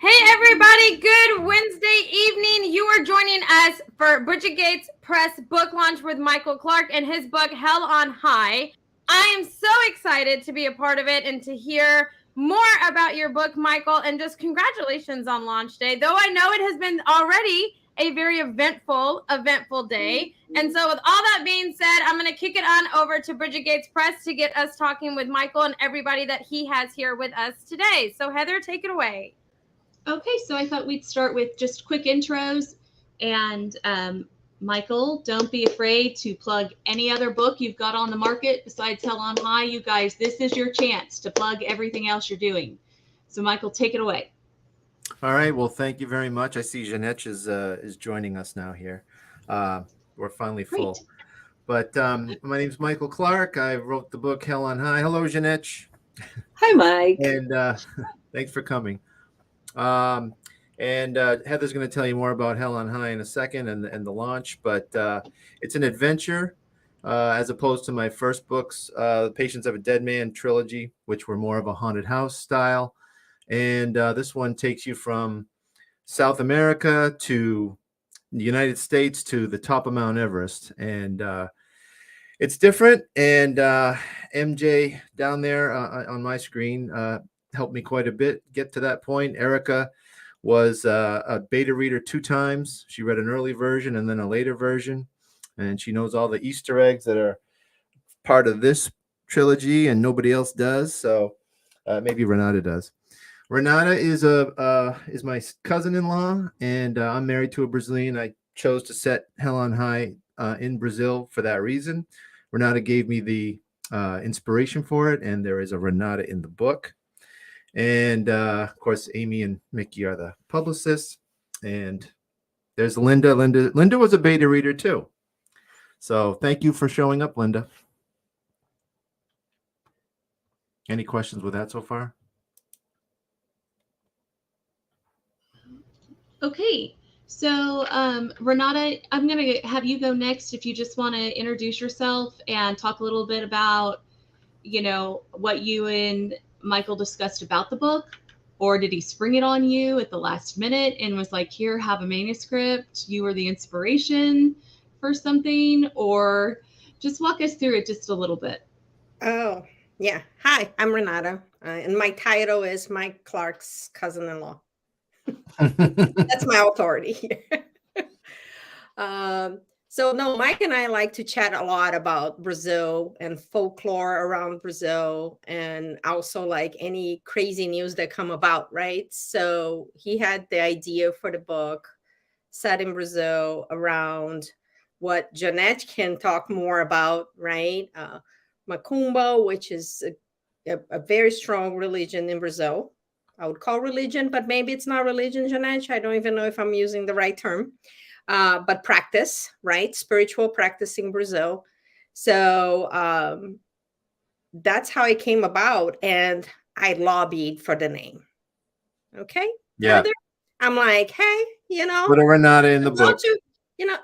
Hey everybody, good Wednesday evening. You are joining us for Brigids Gate Press book launch with Micheal Clark and his book Hell on High. I am so excited to be a part of it and to hear more about your book, Micheal, and just congratulations on launch day. Though I know it has been already a very eventful day. And so with all that being said, I'm going to kick it on over to Brigids Gate Press to get us talking with Micheal and everybody that he has here with us today. So Heather, take it away. Okay, so I thought we'd start with just quick intros. And Micheal, don't be afraid to plug any other book you've got on the market besides Hell on High. You guys, this is your chance to plug everything else you're doing. So Micheal, take it away. All right. Well, thank you very much. I see Jeanette is joining us now here. We're finally full. Great. But my name's Micheal Clark. I wrote the book Hell on High. Hello, Jeanette. Hi, Mike. And thanks for coming. Heather's going to tell you more about Hell on High in a second and the launch. But it's an adventure as opposed to my first books, The Patience of a Dead Man trilogy, which were more of a haunted house style. And this one takes you from South America to the United States to the top of Mount Everest. And it's different. And MJ down there on my screen helped me quite a bit get to that point. Erica was a beta reader 2 times. She read an early version and then a later version. And she knows all the Easter eggs that are part of this trilogy and nobody else does. So maybe Renata does. Renata is my cousin-in-law, and I'm married to a Brazilian. I chose to set Hell on High in Brazil for that reason. Renata gave me the inspiration for it, and there is a Renata in the book. And of course, Amy and Mickey are the publicists. And there's Linda. Linda was a beta reader too. So thank you for showing up, Linda. Any questions with that so far? Okay, so Renata, I'm going to have you go next if you just want to introduce yourself and talk a little bit about, what you and Micheal discussed about the book, or did he spring it on you at the last minute and was like, here, have a manuscript, you were the inspiration for something, or just walk us through it just a little bit. Oh, yeah. Hi, I'm Renata, and my title is Mike Clark's cousin-in-law. That's my authority here. So no, Mike and I like to chat a lot about Brazil and folklore around Brazil, and also like any crazy news that come about, right? So he had the idea for the book set in Brazil around what Jeanette can talk more about, right? Macumba, which is a very strong religion in Brazil. I would call religion, but maybe it's not religion, Jeanette. I don't even know if I'm using the right term. But practice, right? Spiritual practice in Brazil. So that's how it came about. And I lobbied for the name. Okay? Yeah. I'm like, hey, put a Renata in the book.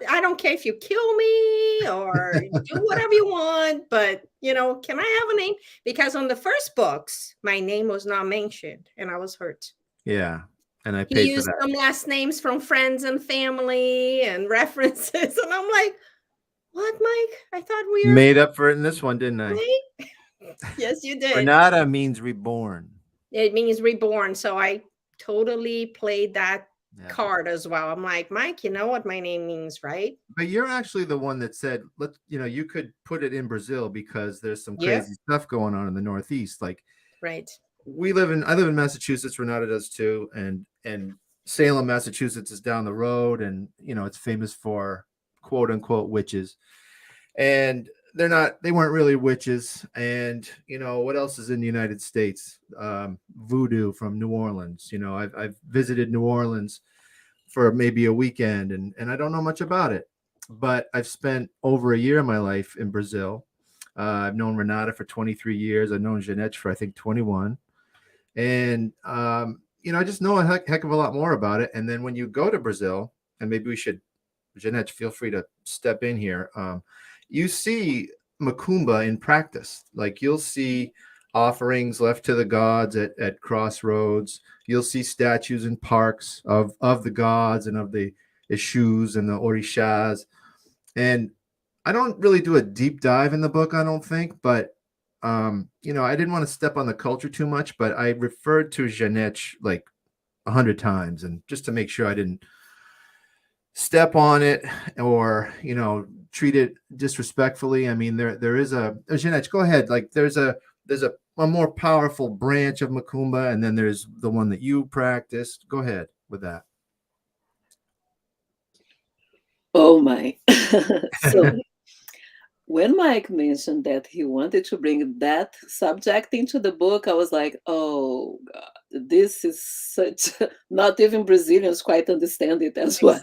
I don't care if you kill me or do whatever you want, but, can I have a name? Because on the first books, my name was not mentioned and I was hurt. Yeah. And I paid he used for that. some last names from friends and family and references. And I'm like, what, Mike? I thought we were made up for it in this one, didn't I? Yes, you did. Renata means reborn. It means reborn. So I totally played that card as well. I'm like, Mike, you know what my name means, right? But you're actually the one that said, you could put it in Brazil because there's some crazy stuff going on in the Northeast. Like, right. I live in Massachusetts. Renata does too. And Salem, Massachusetts is down the road. And, it's famous for quote unquote witches. And they weren't really witches. And, what else is in the United States? Voodoo from New Orleans. I've visited New Orleans for maybe a weekend and I don't know much about it, but I've spent over a year of my life in Brazil. I've known Renata for 23 years. I've known Jeanette for, I think, 21. And, I just know a heck of a lot more about it. And then when you go to Brazil, and maybe Jeanette, feel free to step in here. You see Macumba in practice. Like you'll see offerings left to the gods at crossroads. You'll see statues in parks of the gods and of the Ishus and the Orishas. And I don't really do a deep dive in the book, I don't think, but you know, I didn't want to step on the culture too much, but I referred to Janech like 100 times, and just to make sure I didn't step on it or, you know, treat it disrespectfully. I mean, there is a Janech, go ahead. Like there's a more powerful branch of Macumba, and then there's the one that you practiced. Go ahead with that. Oh my. So when Mike mentioned that he wanted to bring that subject into the book, I was like, oh God, this is such, not even Brazilians quite understand it as well.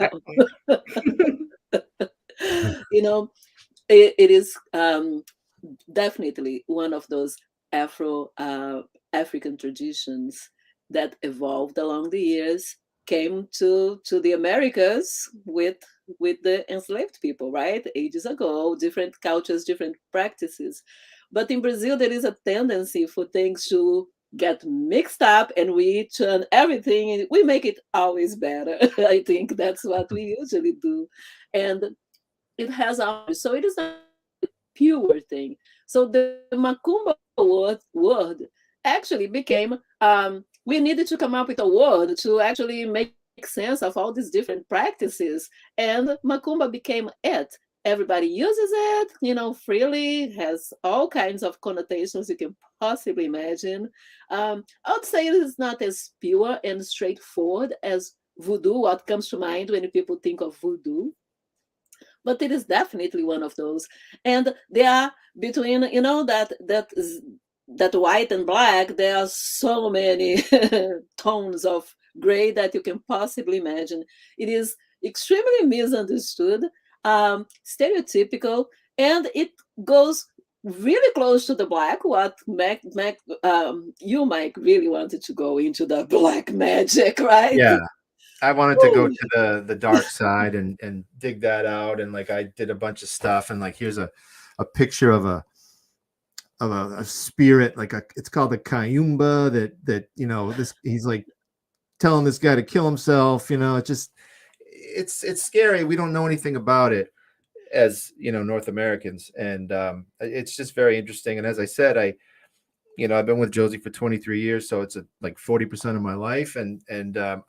You know, it is definitely one of those African traditions that evolved along the years, came to the Americas with the enslaved people, right? Ages ago, different cultures, different practices. But in Brazil, there is a tendency for things to get mixed up, and we turn everything, we make it always better. I think that's what we usually do. And it has so it is not a pure thing. So the Macumba word actually became, we needed to come up with a word to actually make sense of all these different practices, and Macumba became it. Everybody uses it, you know, freely, has all kinds of connotations you can possibly imagine. I would say it is not as pure and straightforward as voodoo, what comes to mind when people think of voodoo, but it is definitely one of those. And they are between, you know, that white and black, there are so many tones of gray that you can possibly imagine. It is extremely misunderstood, stereotypical, and it goes really close to the black. What you, Mike, really wanted to go into the black magic, right? Yeah. I wanted to go to the dark side and dig that out. And like, I did a bunch of stuff, and like, here's a picture of a spirit, like it's called the Kayumba, that, you know, he's like telling this guy to kill himself. You know, it's scary. We don't know anything about it as, you know, North Americans. And it's just very interesting. And as I said, I've been with Josie for 23 years, so it's like 40% of my life. And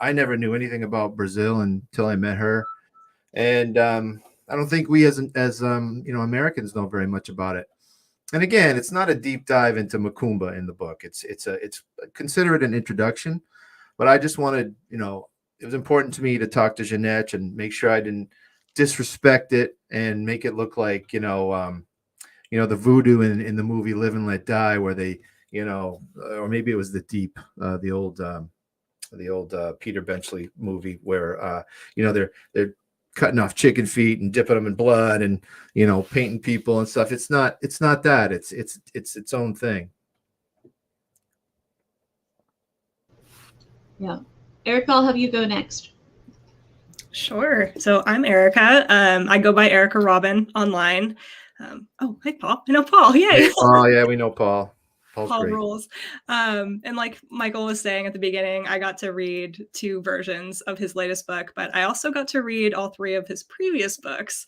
I never knew anything about Brazil until I met her. And I don't think we as Americans know very much about it. And again, it's not a deep dive into Macumba in the book. It's consider it an introduction, but I just wanted, you know, it was important to me to talk to Janech and make sure I didn't disrespect it and make it look like, the voodoo in the movie Live and Let Die, where they, or maybe it was The Deep, the old Peter Benchley movie, where they're cutting off chicken feet and dipping them in blood and, painting people and stuff. It's not that. It's its own thing. Yeah. Erica, I'll have you go next. Sure. So I'm Erica. I go by Erica Robin online. Hey, Paul. I know Paul. Yay. Hey, Paul. Yeah, we know Paul. Paul rules. And like Michael was saying at the beginning, I got to read 2 versions of his latest book, but I also got to read all 3 of his previous books,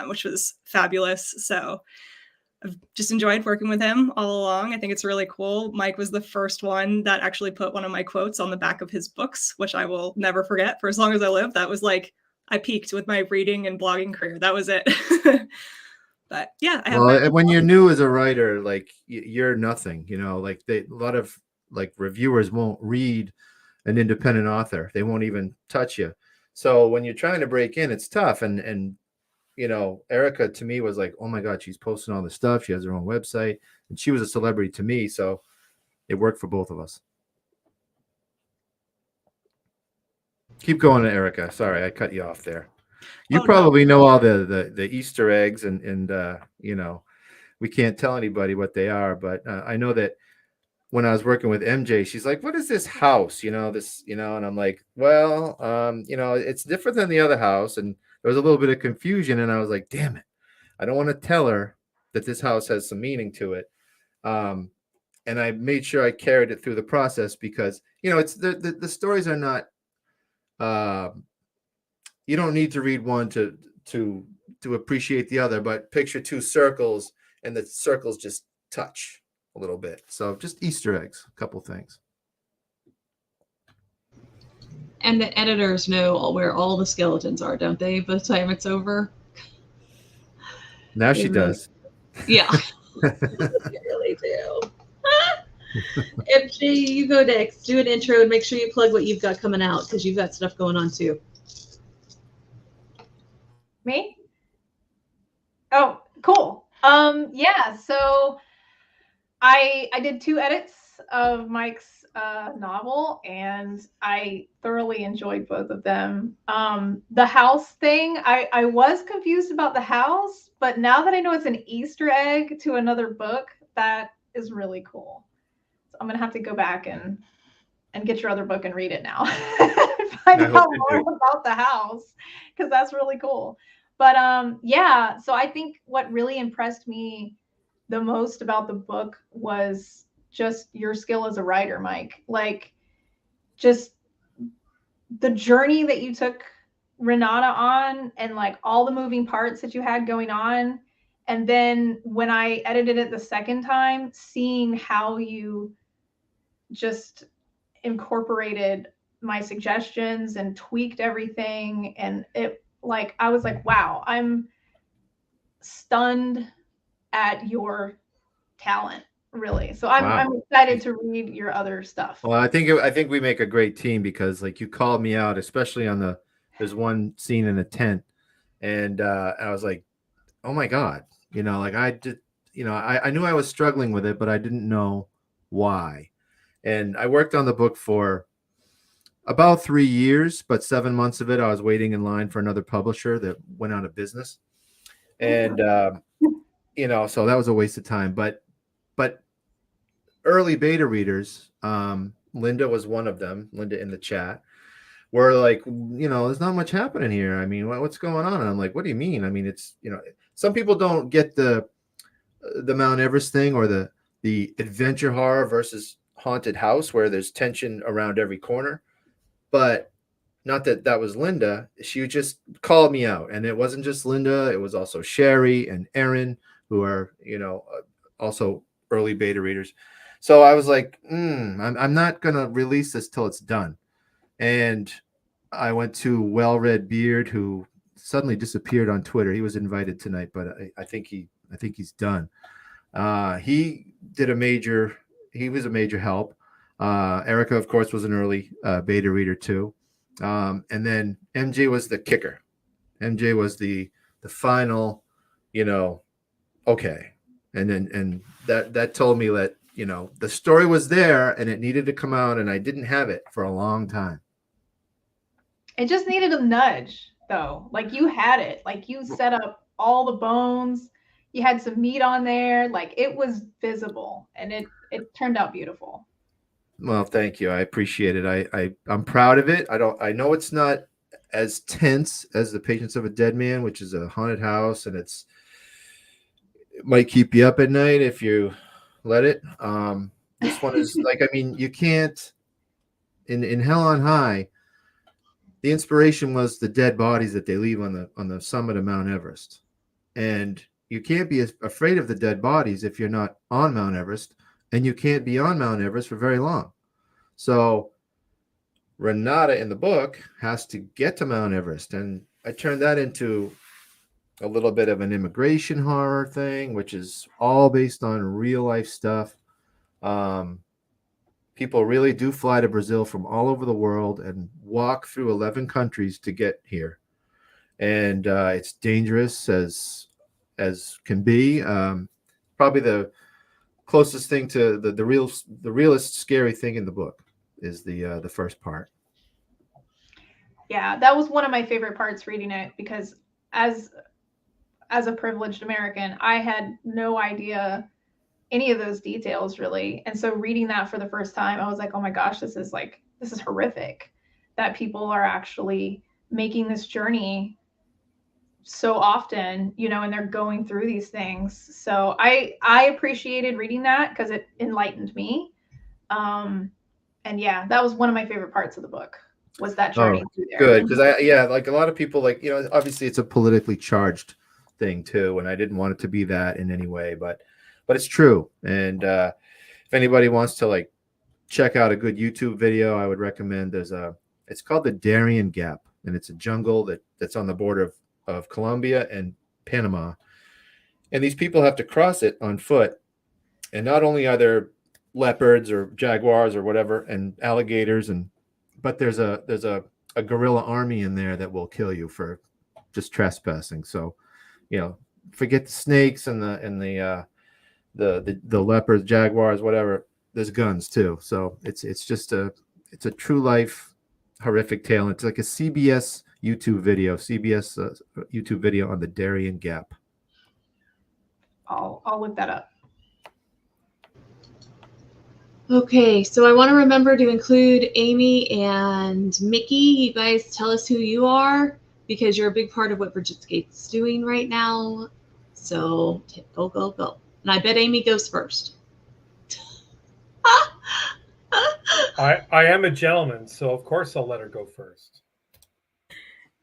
which was fabulous. So I've just enjoyed working with him all along. I think it's really cool. Mike was the first one that actually put one of my quotes on the back of his books, which I will never forget for as long as I live. That was like, I peaked with my reading and blogging career. That was it. But yeah, when you're new as a writer, like you're nothing, like a lot of like reviewers won't read an independent author. They won't even touch you. So when you're trying to break in, it's tough. And Erica to me was like, oh my God, she's posting all this stuff. She has her own website, and she was a celebrity to me. So it worked for both of us. Keep going, Erica. Sorry, I cut you off there. You probably know all the Easter eggs and we can't tell anybody what they are, but I know that when I was working with MJ, she's like, what is this house? And I'm like, well, it's different than the other house. And there was a little bit of confusion, and I was like, damn it, I don't want to tell her that this house has some meaning to it. and I made sure I carried it through the process because, you know, it's the stories are not, you don't need to read one to appreciate the other, but picture two circles and the circles just touch a little bit. So just Easter eggs, a couple things. And the editors know where all the skeletons are, don't they? By the time it's over. Now she does. Yeah. They really do. MJ, you go next. Do an intro and make sure you plug what you've got coming out because you've got stuff going on too. Me? Oh, cool. Yeah, so I did 2 edits of Mike's novel, and I thoroughly enjoyed both of them. The house thing, I was confused about the house, but now that I know it's an Easter egg to another book, that is really cool. So I'm gonna have to go back and get your other book and read it now. Find out more about the house, because that's really cool. But yeah, so I think what really impressed me the most about the book was just your skill as a writer, Mike. Like, just the journey that you took Renata on, and like all the moving parts that you had going on. And then when I edited it the second time, seeing how you just incorporated my suggestions and tweaked everything. And it, like, I was like, wow, I'm stunned at your talent, really. So I'm excited to read your other stuff. Well, I think we make a great team because, like, you called me out, especially on there's one scene in a tent, and I was like, oh my God, you know, like I did, you know, I knew I was struggling with it, but I didn't know why. And I worked on the book for about 3 years, but 7 months of it, I was waiting in line for another publisher that went out of business. And, you know, so that was a waste of time. But early beta readers, Linda was one of them, Linda in the chat, were like, you know, there's not much happening here. I mean, what's going on? And I'm like, what do you mean? I mean, it's, you know, some people don't get the Mount Everest thing, or the adventure horror versus haunted house where there's tension around every corner. But not that was Linda. She just called me out, and it wasn't just Linda. It was also Sherry and Erin, who are, you know, also early beta readers. So I was like, I'm not going to release this till it's done. And I went to Well-Read Beard, who suddenly disappeared on Twitter. He was invited tonight, but I think he's done. He was a major help. Erica, of course, was an early beta reader too. And then MJ was the kicker. MJ was the final, you know, okay. And that told me that, you know, the story was there and it needed to come out, and I didn't have it for a long time. It just needed a nudge, though. Like, you had it. Like, you set up all the bones. You had some meat on there. Like, it was visible, and it turned out beautiful. Well, thank you. I appreciate it. I'm proud of it. I know it's not as tense as The Patience of a Dead Man, which is a haunted house, and it might keep you up at night if you let it. This one is like, I mean, you can't, in Hell on High, the inspiration was the dead bodies that they leave on the summit of Mount Everest. And you can't be afraid of the dead bodies if you're not on Mount Everest, and you can't be on Mount Everest for very long. So Renata in the book has to get to Mount Everest, and I turned that into a little bit of an immigration horror thing, which is all based on real life stuff. People really do fly to Brazil from all over the world and walk through 11 countries to get here. And it's dangerous as can be. Probably the closest thing to the realest scary thing in the book is the first part. Yeah, that was one of my favorite parts reading it, because as a privileged American, I had no idea any of those details, really. And so reading that for the first time, I was like, oh my gosh, this is horrific that people are actually making this journey so often, you know, and they're going through these things. So I appreciated reading that because it enlightened me. And yeah, that was one of my favorite parts of the book, was that journey through there. Good, because like a lot of people, like, you know, obviously it's a politically charged thing too, and I didn't want it to be that in any way, but it's true. And if anybody wants to like check out a good YouTube video, I would recommend it's called the Darien Gap, and it's a jungle that's on the border of Colombia and Panama, and these people have to cross it on foot. And not only are there leopards or jaguars or whatever and alligators, but there's a guerrilla army in there that will kill you for just trespassing. So, you know, forget the snakes and the leopards, jaguars, whatever. There's guns too. So it's a true life horrific tale. It's like a CBS YouTube video on the Darien Gap. I'll look that up. Okay, so I want to remember to include Amy and Mickey. You guys tell us who you are, because you're a big part of what Brigids Gate's doing right now. So go, go, go. And I bet Amy goes first. I am a gentleman, so of course I'll let her go first.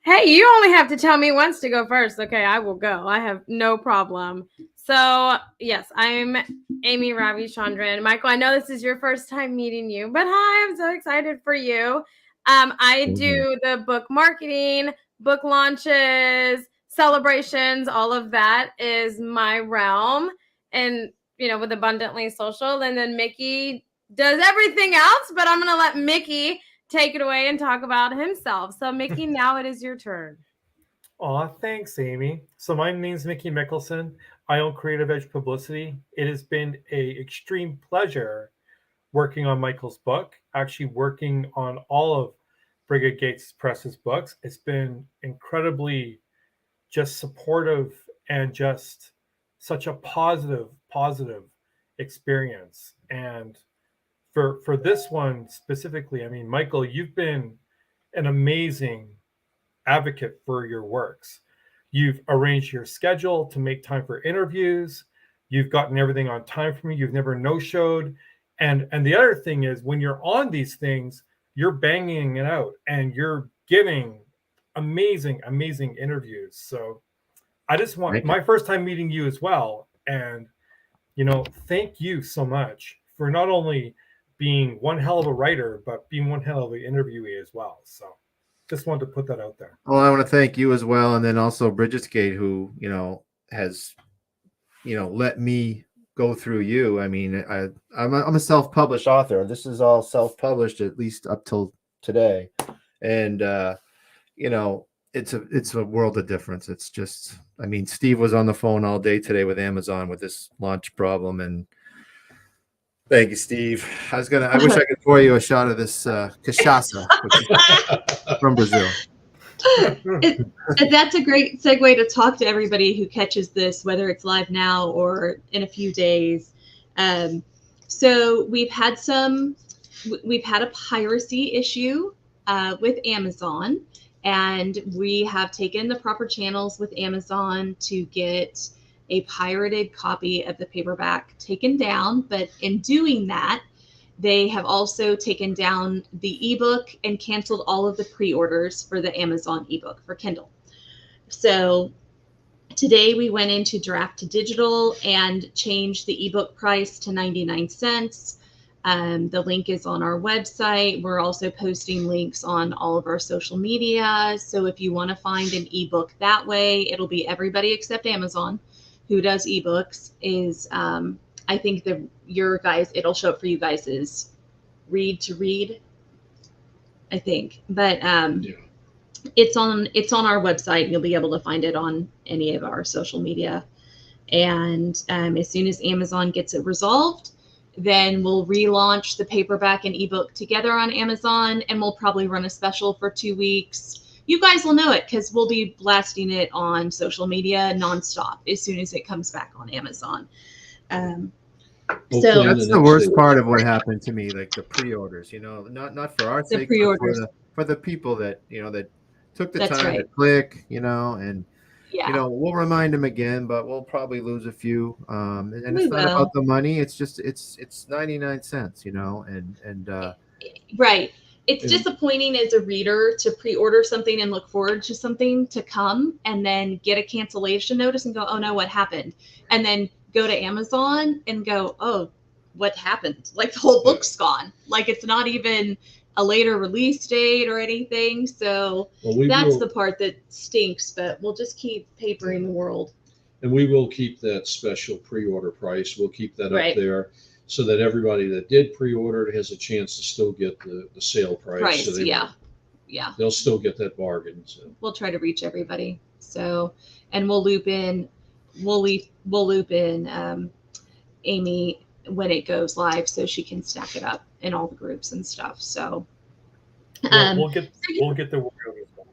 Hey, you only have to tell me once to go first. Okay, I will go. I have no problem. So, yes, I'm Amy Ravichandran. Michael, I know this is your first time meeting you, but hi, I'm so excited for you. I do the book marketing, book launches, celebrations, all of that is my realm. And, you know, with Abundantly Social. And then Mickey does everything else, but I'm going to let Mickey take it away and talk about himself. So, Mickey, now it is your turn. Aw, thanks, Amy. So my name's Mickey Mickelson. I own Creative Edge Publicity. It has been an extreme pleasure working on Michael's book, actually working on all of Brigids Gate Press's books. It's been incredibly just supportive and just such a positive experience. And for this one specifically, I mean, Michael, you've been an amazing advocate for your works. You've arranged your schedule to make time for interviews. You've gotten everything on time for me. You've never no-showed. And the other thing is, when you're on these things, you're banging it out and you're giving amazing interviews. So I just want my first time meeting you as well. And, you know, thank you so much for not only being one hell of a writer, but being one hell of an interviewee as well. So just wanted to put that out there. Well, I want to thank you as well. And then also Brigids Gate, who, you know, has, you know, let me go through you. I mean, I'm a self-published author. This is all self-published, at least up till today. And, you know, it's a world of difference. It's just, I mean, Steve was on the phone all day today with Amazon with this launch problem. And thank you, Steve. I wish I could pour you a shot of this cachaça from Brazil. That's a great segue to talk to everybody who catches this, whether it's live now or in a few days. So we've had a piracy issue with Amazon, and we have taken the proper channels with Amazon to get a pirated copy of the paperback taken down. But in doing that, they have also taken down the ebook and canceled all of the pre-orders for the Amazon ebook for Kindle. So today we went into draft to digital and changed the ebook price to 99 cents. The link is on our website. We're also posting links on all of our social media. So if you want to find an ebook that way, it'll be everybody except Amazon who does ebooks. Is I think it'll show up for you guys is read to read, I think. But it's on our website. You'll be able to find it on any of our social media. And as soon as Amazon gets it resolved, then we'll relaunch the paperback and ebook together on Amazon, and we'll probably run a special for 2 weeks. You guys will know it because we'll be blasting it on social media nonstop as soon as it comes back on Amazon. So that's the worst part of what happened to me, like the pre-orders, you know, not for our sake, but for the people that, you know, that took the time to click, you know, and Yeah. we'll remind them again, but we'll probably lose a few. And We it's not will. about the money. It's just it's 99 cents, and Right. It's and- disappointing as a reader to pre-order something and look forward to something to come and then get a cancellation notice and go, oh no, what happened? And then go to Amazon and go, oh, what happened? Like the whole book's gone. Like it's not even a later release date or anything. So that's the part that stinks, but we'll just keep papering the world. And we will keep that special pre-order price. We'll keep that Right. up there so that everybody that did pre-order it has a chance to still get the sale price. So they'll still get that bargain. So we'll try to reach everybody. So, and we'll loop in Amy when it goes live so she can stack it up in all the groups and stuff. So we'll get the word out as well.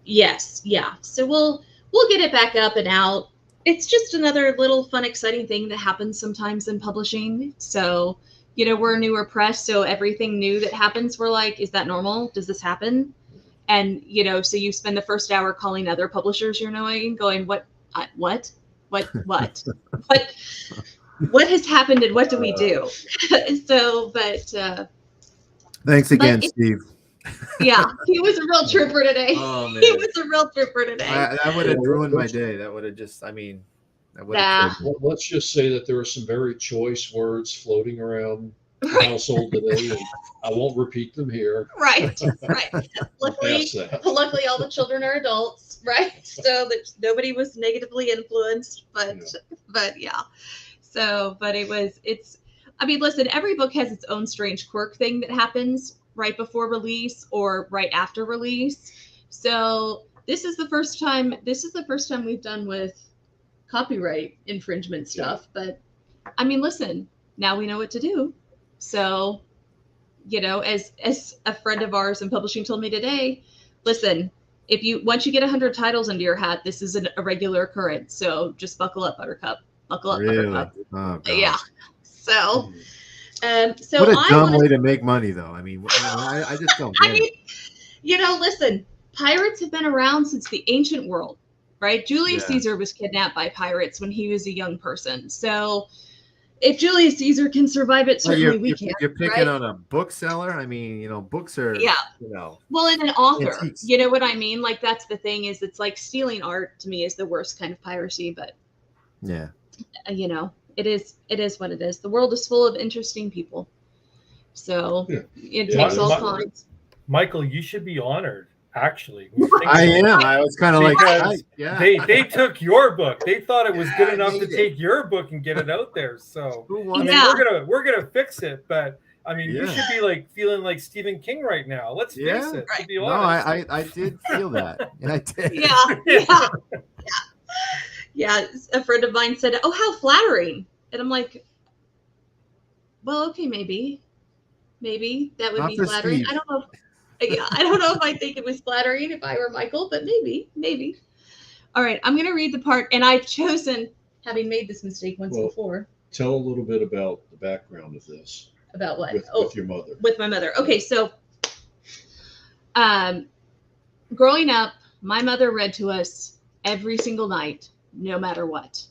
Yes, yeah. So we'll get it back up and out. It's just another little fun, exciting thing that happens sometimes in publishing. So, we're a newer press, so everything new that happens, we're like, is that normal? Does this happen? And, so you spend the first hour calling other publishers you're knowing, going, what has happened and what do we do? So, thanks again, Steve. Yeah, he was a real trooper today. Oh, man. He was a real trooper today. That would have ruined my day. That would have just, let's just say that there are some very choice words floating around the household today, and I won't repeat them here. Right. Luckily, all the children are adults, right? So that nobody was negatively influenced, but yeah. So, but listen, every book has its own strange quirk thing that happens right before release or right after release. So this is the first time we've done with copyright infringement stuff. But listen, now we know what to do. So, as a friend of ours in publishing told me today, listen, once you get 100 titles under your hat, this is a regular occurrence. So just buckle up, Buttercup. Buckle up, really? Buttercup. Oh, yeah. So, what a dumb way to make money, though. I just don't get it. Listen, pirates have been around since the ancient world, right? Julius Caesar was kidnapped by pirates when he was a young person. So if Julius Caesar can survive it, certainly we can. You're picking on a bookseller. Books are, Well, and an author, antiques. you know what I mean? Like, that's the thing is it's like stealing art to me is the worst kind of piracy, but it is what it is. The world is full of interesting people. So it takes all kinds. Michael, you should be honored, actually. I am. I was kind of like, they took your book. They thought it was good enough to take your book and get it out there. So we're gonna fix it, but you should be like feeling like Stephen King right now. Let's fix it. To be honest. I did feel that. And I did. Yeah, a friend of mine said, "Oh, how flattering!" And I'm like, "Well, okay, maybe that would be flattering." Steve. I don't know. I don't know if I think it was flattering if I were Michael, but maybe. All right, I'm gonna read the part, and I've chosen, having made this mistake once before. Tell a little bit about the background of this. About what? With your mother. With my mother. Okay, so, growing up, my mother read to us every single night. No matter what,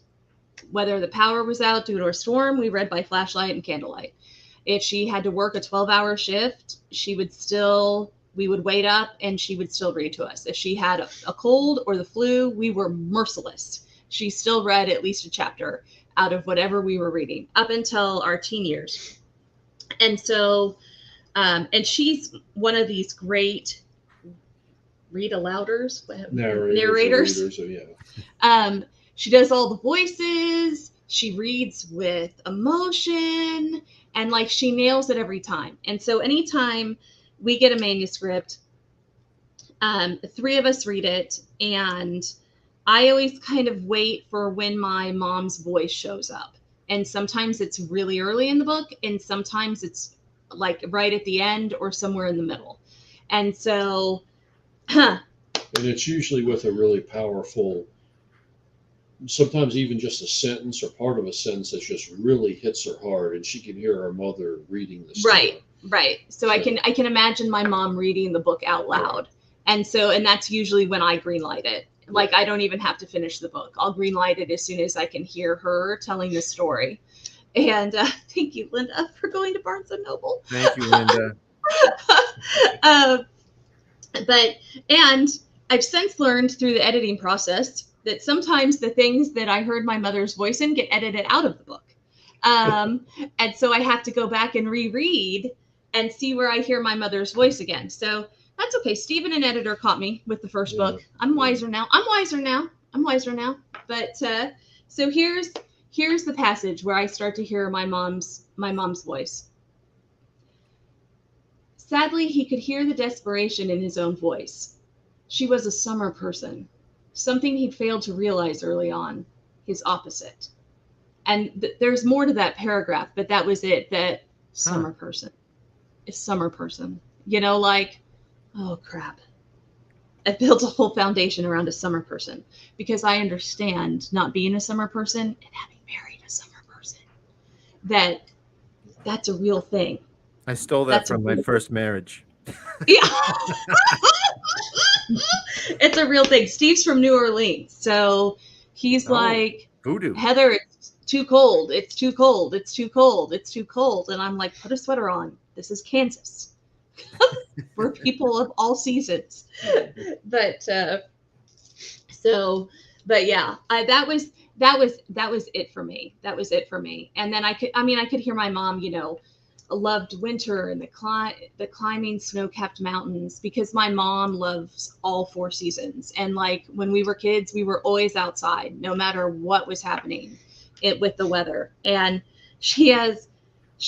whether the power was out due to a storm, we read by flashlight and candlelight. If she had to work a 12-hour shift, we would wait up and she would still read to us. If she had a cold or the flu, we were merciless. She still read at least a chapter out of whatever we were reading up until our teen years. And so, and she's one of these great read-alouders, narrators. She does all the voices. She reads with emotion, and she nails it every time. And so anytime we get a manuscript, the three of us read it, and I always kind of wait for when my mom's voice shows up. And sometimes it's really early in the book, and sometimes it's like right at the end or somewhere in the middle. And so, and it's usually with a really powerful, sometimes even just a sentence or part of a sentence that just really hits her hard, and she can hear her mother reading the story. Right. So I can imagine my mom reading the book out loud, and that's usually when I greenlight it. Like, I don't even have to finish the book. I'll greenlight it as soon as I can hear her telling the story. And thank you, Linda, for going to Barnes & Noble. Thank you, Linda. And I've since learned through the editing process that sometimes the things that I heard my mother's voice in get edited out of the book. And so I have to go back and reread and see where I hear my mother's voice again. So that's okay. Stephen, an editor, caught me with the first book. I'm wiser now. But so here's the passage where I start to hear my mom's voice. Sadly, he could hear the desperation in his own voice. She was a summer person, something he'd failed to realize early on, his opposite. And there's more to that paragraph, but that was it, that summer person is summer person. You know, like, oh, crap. I built a whole foundation around a summer person because I understand not being a summer person and having married a summer person, that's a real thing. I stole that from my first marriage. Yeah. It's a real thing. Steve's from New Orleans. So he's like, voodoo. Heather, it's too cold. It's too cold. It's too cold. It's too cold. And I'm like, put a sweater on. This is Kansas. We're people of all seasons. But yeah, that was it for me. That was it for me. And then I could hear my mom, you know, loved winter and the climbing snow-capped mountains because my mom loves all 4 seasons. And like when we were kids, we were always outside, no matter what was happening with the weather. And she had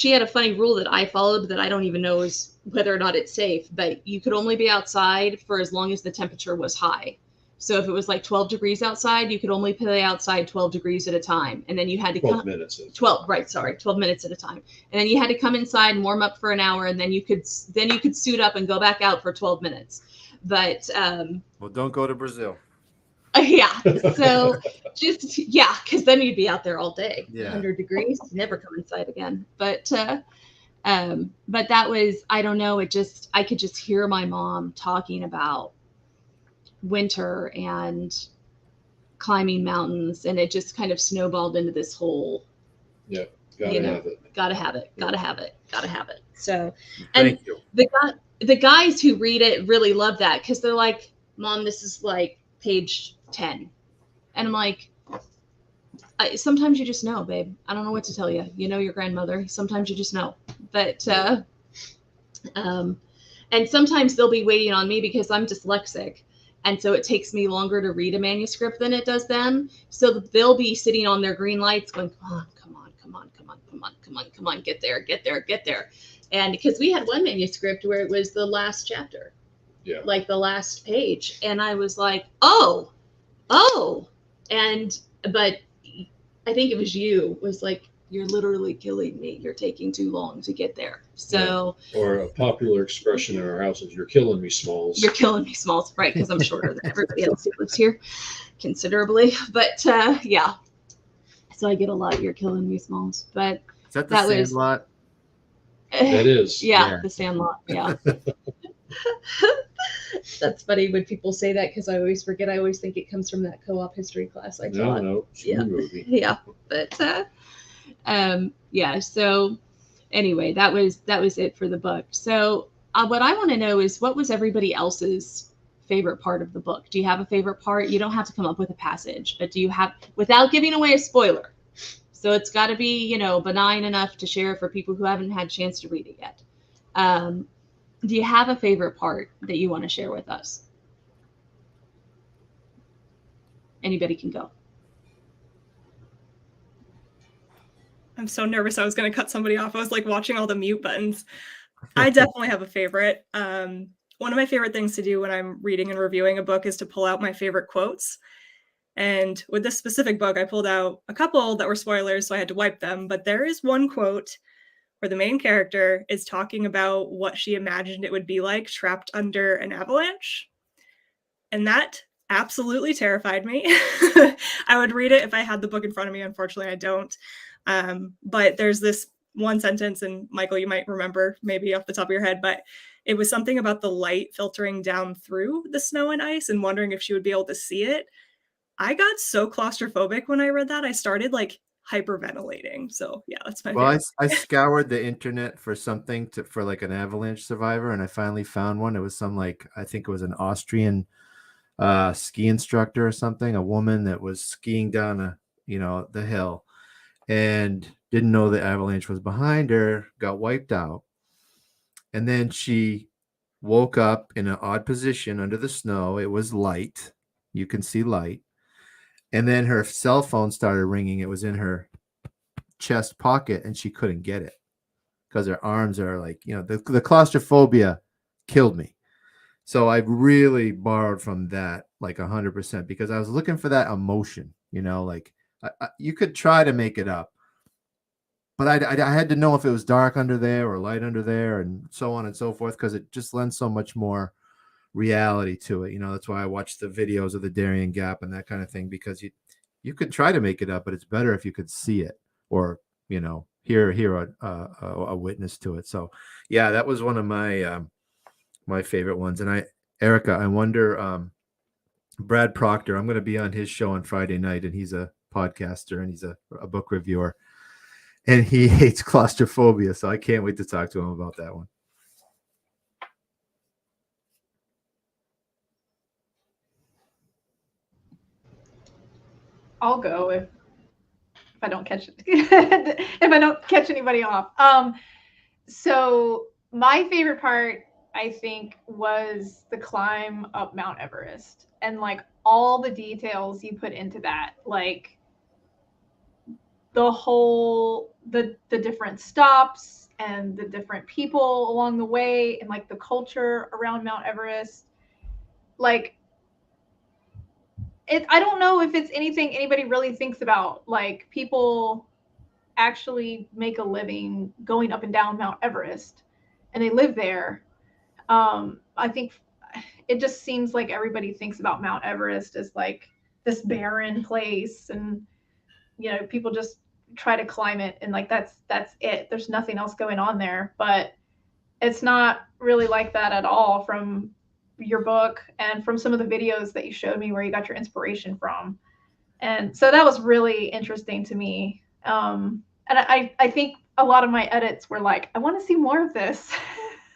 a funny rule that I followed that I don't even know whether or not it's safe, but you could only be outside for as long as the temperature was high. So if it was like 12 degrees outside, you could only play outside 12 degrees at a time. And then you had to 12 minutes. 12 minutes at a time. And then you had to come inside and warm up for an hour. And then you could suit up and go back out for 12 minutes. But well, don't go to Brazil. Yeah. So because then you'd be out there all day. Yeah. 100 degrees, never come inside again. But that was, I don't know, I could just hear my mom talking about winter and climbing mountains, and it just kind of snowballed into this whole gotta have it. So, and Thank you. the guys who read it really love that because they're like, Mom, this is like page 10, and I'm like, sometimes you just know, babe. I don't know what to tell you. You know your grandmother. Sometimes you just know. But and sometimes they'll be waiting on me because I'm dyslexic. And so it takes me longer to read a manuscript than it does them. So they'll be sitting on their green lights going, come on, get there. And because we had one manuscript where it was the last chapter, like the last page. And I was like, oh. But I think it was was like, you're literally killing me. You're taking too long to get there. So, or a popular expression in our house is "You're killing me, Smalls." You're killing me, Smalls, right? Because I'm shorter than everybody else who lives here, considerably. But yeah, so I get a lot. You're killing me, Smalls. But is that the Sandlot? That is. Yeah, the Sandlot. Yeah. That's funny when people say that because I always forget. I always think it comes from that co-op history class I taught. No, it's a movie. Yeah, but yeah. So anyway, that was it for the book. So what I want to know is, what was everybody else's favorite part of the book? Do you have a favorite part? You don't have to come up with a passage, but do you have, without giving away a spoiler? So it's got to be, you know, benign enough to share for people who haven't had a chance to read it yet. Do you have a favorite part that you want to share with us? Anybody can go. I'm so nervous I was going to cut somebody off. I was like watching all the mute buttons. I definitely have a favorite. One of my favorite things to do when I'm reading and reviewing a book is to pull out my favorite quotes. And with this specific book, I pulled out a couple that were spoilers, so I had to wipe them. But there is one quote where the main character is talking about what she imagined it would be like trapped under an avalanche. And that absolutely terrified me. I would read it if I had the book in front of me. Unfortunately, I don't. But there's this one sentence, and Michael, you might remember maybe off the top of your head, but it was something about the light filtering down through the snow and ice and wondering if she would be able to see it. I got so claustrophobic when I read that. I started like hyperventilating. So yeah, that's my Well, favorite. I scoured the internet for something for like an avalanche survivor, and I finally found one. It was some like, I think it was an Austrian ski instructor or something, a woman that was skiing down the hill and didn't know the avalanche was behind her, got wiped out. And then she woke up in an odd position under the snow. It was light. You can see light. And then her cell phone started ringing. It was in her chest pocket and she couldn't get it because her arms are like, the claustrophobia killed me. So I really borrowed from that like 100% because I was looking for that emotion, like you could try to make it up, but I had to know if it was dark under there or light under there and so on and so forth, because it just lends so much more reality to it. That's why I watch the videos of the Darien Gap and that kind of thing, because you could try to make it up, but it's better if you could see it or, hear a witness to it. So yeah, that was one of my favorite ones. And Erica, I wonder, Brad Proctor, I'm going to be on his show on Friday night, and he's a podcaster and he's a book reviewer, and he hates claustrophobia. So I can't wait to talk to him about that one. I'll go if I don't catch if I don't catch anybody off. So my favorite part, I think, was the climb up Mount Everest and like all the details you put into that, like the different stops and the different people along the way and like the culture around Mount Everest. Like I don't know if it's anything anybody really thinks about. Like people actually make a living going up and down Mount Everest and they live there. I think it just seems like everybody thinks about Mount Everest as like this barren place, and people just try to climb it and like that's it. There's nothing else going on there, but it's not really like that at all from your book and from some of the videos that you showed me where you got your inspiration from. And so that was really interesting to me. And I think a lot of my edits were like, I want to see more of this.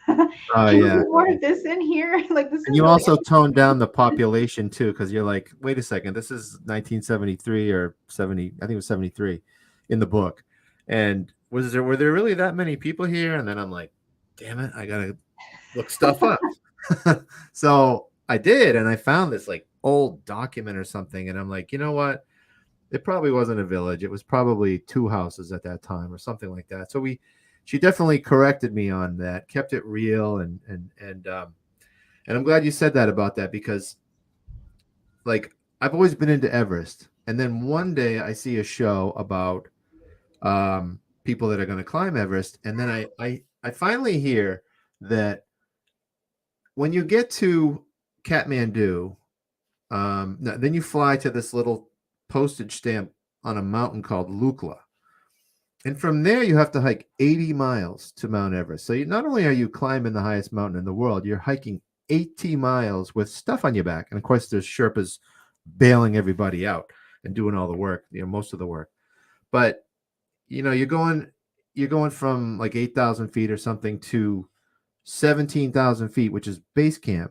Can you do more of this in here? Like this. And you also toned down the population too, because you're like, wait a second, this is 1973 or 70. I think it was 73 in the book. And were there really that many people here? And then I'm like, damn it, I gotta look stuff up. So I did, and I found this like old document or something, and I'm like, you know what? It probably wasn't a village. It was probably 2 houses at that time or something like that. So she definitely corrected me on that, kept it real, and I'm glad you said that about that, because like I've always been into Everest, and then one day I see a show about people that are going to climb Everest, and then I finally hear that when you get to Kathmandu, then you fly to this little postage stamp on a mountain called Lukla. And from there, you have to hike 80 miles to Mount Everest. So not only are you climbing the highest mountain in the world, you're hiking 80 miles with stuff on your back. And of course, there's Sherpas bailing everybody out and doing all the work, most of the work. But, you're going from like 8,000 feet or something to 17,000 feet, which is base camp.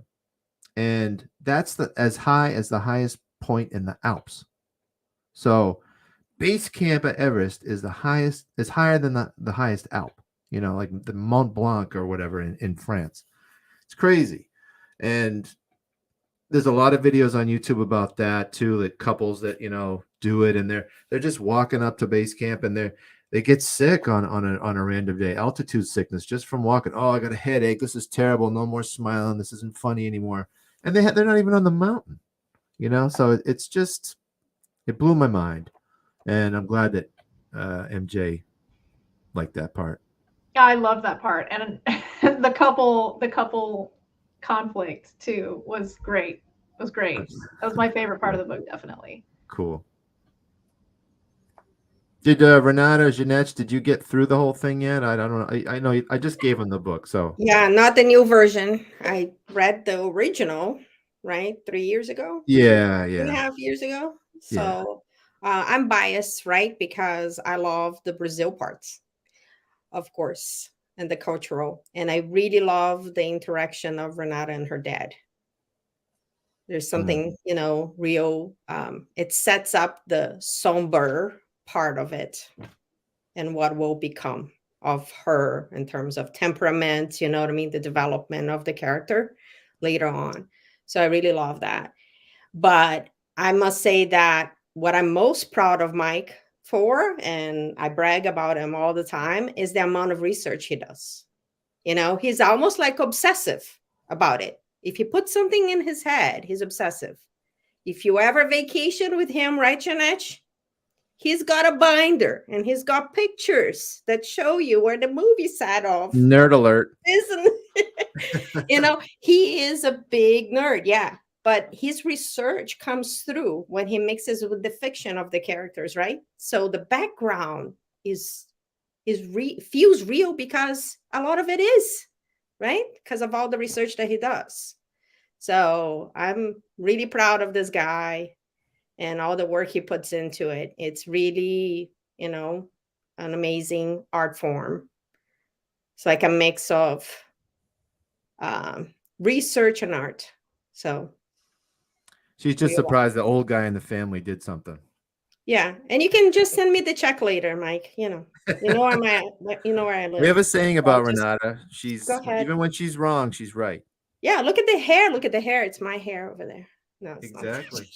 And that's as high as the highest point in the Alps. So base camp at Everest is higher than the highest Alp, like the Mont Blanc or whatever in France. It's crazy. And there's a lot of videos on YouTube about that too, that couples that, do it, and they're just walking up to base camp, and they get sick on a random day, altitude sickness just from walking. Oh, I got a headache. This is terrible. No more smiling. This isn't funny anymore. And they're not even on the mountain, so it's just, it blew my mind. And I'm glad that MJ liked that part. I love that part. And the couple conflict too was great. It was great. That was my favorite part of the book, definitely. Cool. Did Renata, Jeanette, did you get through the whole thing yet? I don't know. I know I just gave him the book, so Yeah, not the new version. I read the original, right? 3 years ago, yeah, 2.5 years ago. yeah. So I'm biased, right? Because I love the Brazil parts, of course, and the cultural. And I really love the interaction of Renata and her dad. There's something, real. It sets up the somber part of it and what will become of her in terms of temperament, you know what I mean? The development of the character later on. So I really love that. But I must say that what I'm most proud of Mike for, and I brag about him all the time, is the amount of research he does. He's almost like obsessive about it. If he puts something in his head, he's obsessive. If you ever vacation with him, right, Janesh? He's got a binder and he's got pictures that show you where the movie set off. Nerd alert. Isn't he is a big nerd, yeah. But his research comes through when he mixes with the fiction of the characters, right? So the background feels real because a lot of it is, right? Because of all the research that he does. So I'm really proud of this guy and all the work he puts into it. It's really, an amazing art form. It's like a mix of research and art. So She's just surprised the old guy in the family did something. Yeah, and you can just send me the check later, Mike. You know where I'm at. You know where I live. We have a saying about just, Renata. She's go ahead. Even when she's wrong, she's right. Yeah, look at the hair. Look at the hair. It's my hair over there. No, it's exactly.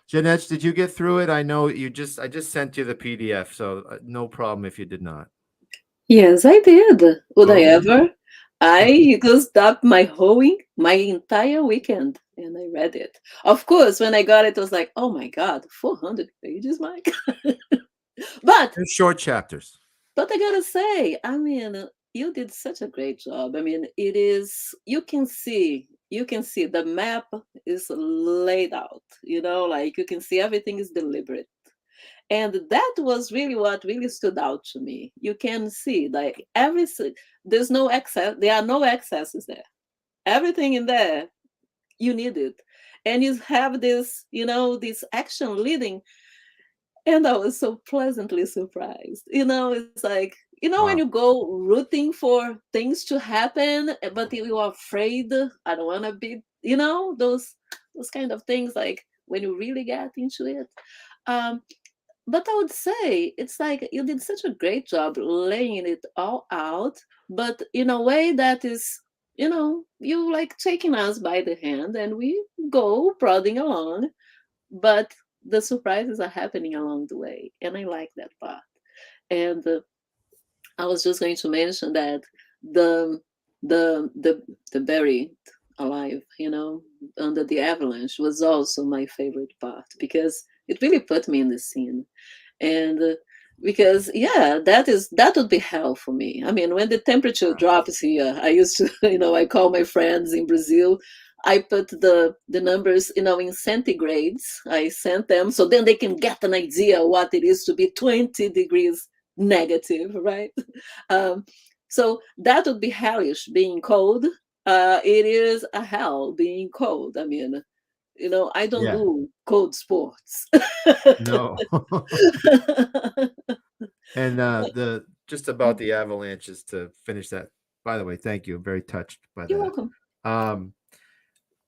Jeanette, did you get through it? I know I just sent you the PDF, so no problem if you did not. Yes, I did. Would I ever? I used up my entire weekend and I read it. Of course, when I got it, I was like, oh my God, 400 pages, Mike. But they're short chapters. But I gotta say, I mean, you did such a great job. I mean, it is, you can see the map is laid out, like you can see everything is deliberate. And that was really what really stood out to me. You can see like there's no excess, there are no excesses there. Everything in there, you need it. And you have this, this action leading. And I was so pleasantly surprised. It's like, Wow. When you go rooting for things to happen, but you are afraid, I don't want to be, those kind of things, like when you really get into it. But I would say it's like you did such a great job laying it all out, but in a way that is, you like taking us by the hand and we go prodding along, but the surprises are happening along the way. And I like that part. And I was just going to mention that the buried alive, under the avalanche was also my favorite part because it really put me in the scene. And because that would be hell for me. I mean, when the temperature drops here, I used to, I call my friends in Brazil, I put the numbers, in centigrades. I sent them so then they can get an idea what it is to be 20 degrees negative, right? So that would be hellish, being cold. It is a hell being cold. I mean, I don't do cold sports. No. And just about the avalanches, to finish that. By the way, thank you. I'm very touched by that. You're welcome.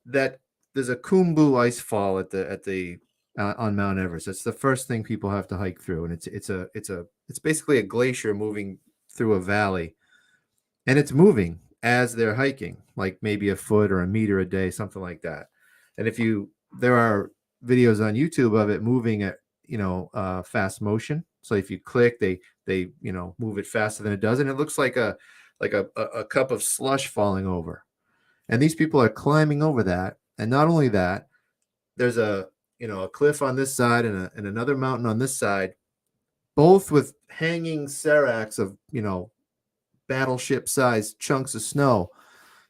That there's a Khumbu ice fall at the on Mount Everest. That's the first thing people have to hike through, and it's basically a glacier moving through a valley, and it's moving as they're hiking, like maybe a foot or a meter a day, something like that. And there are videos on YouTube of it moving at fast motion. So if you click, they move it faster than it does, and it looks like a cup of slush falling over. And these people are climbing over that. And not only that, there's a cliff on this side and another mountain on this side, both with hanging seracs of, battleship sized chunks of snow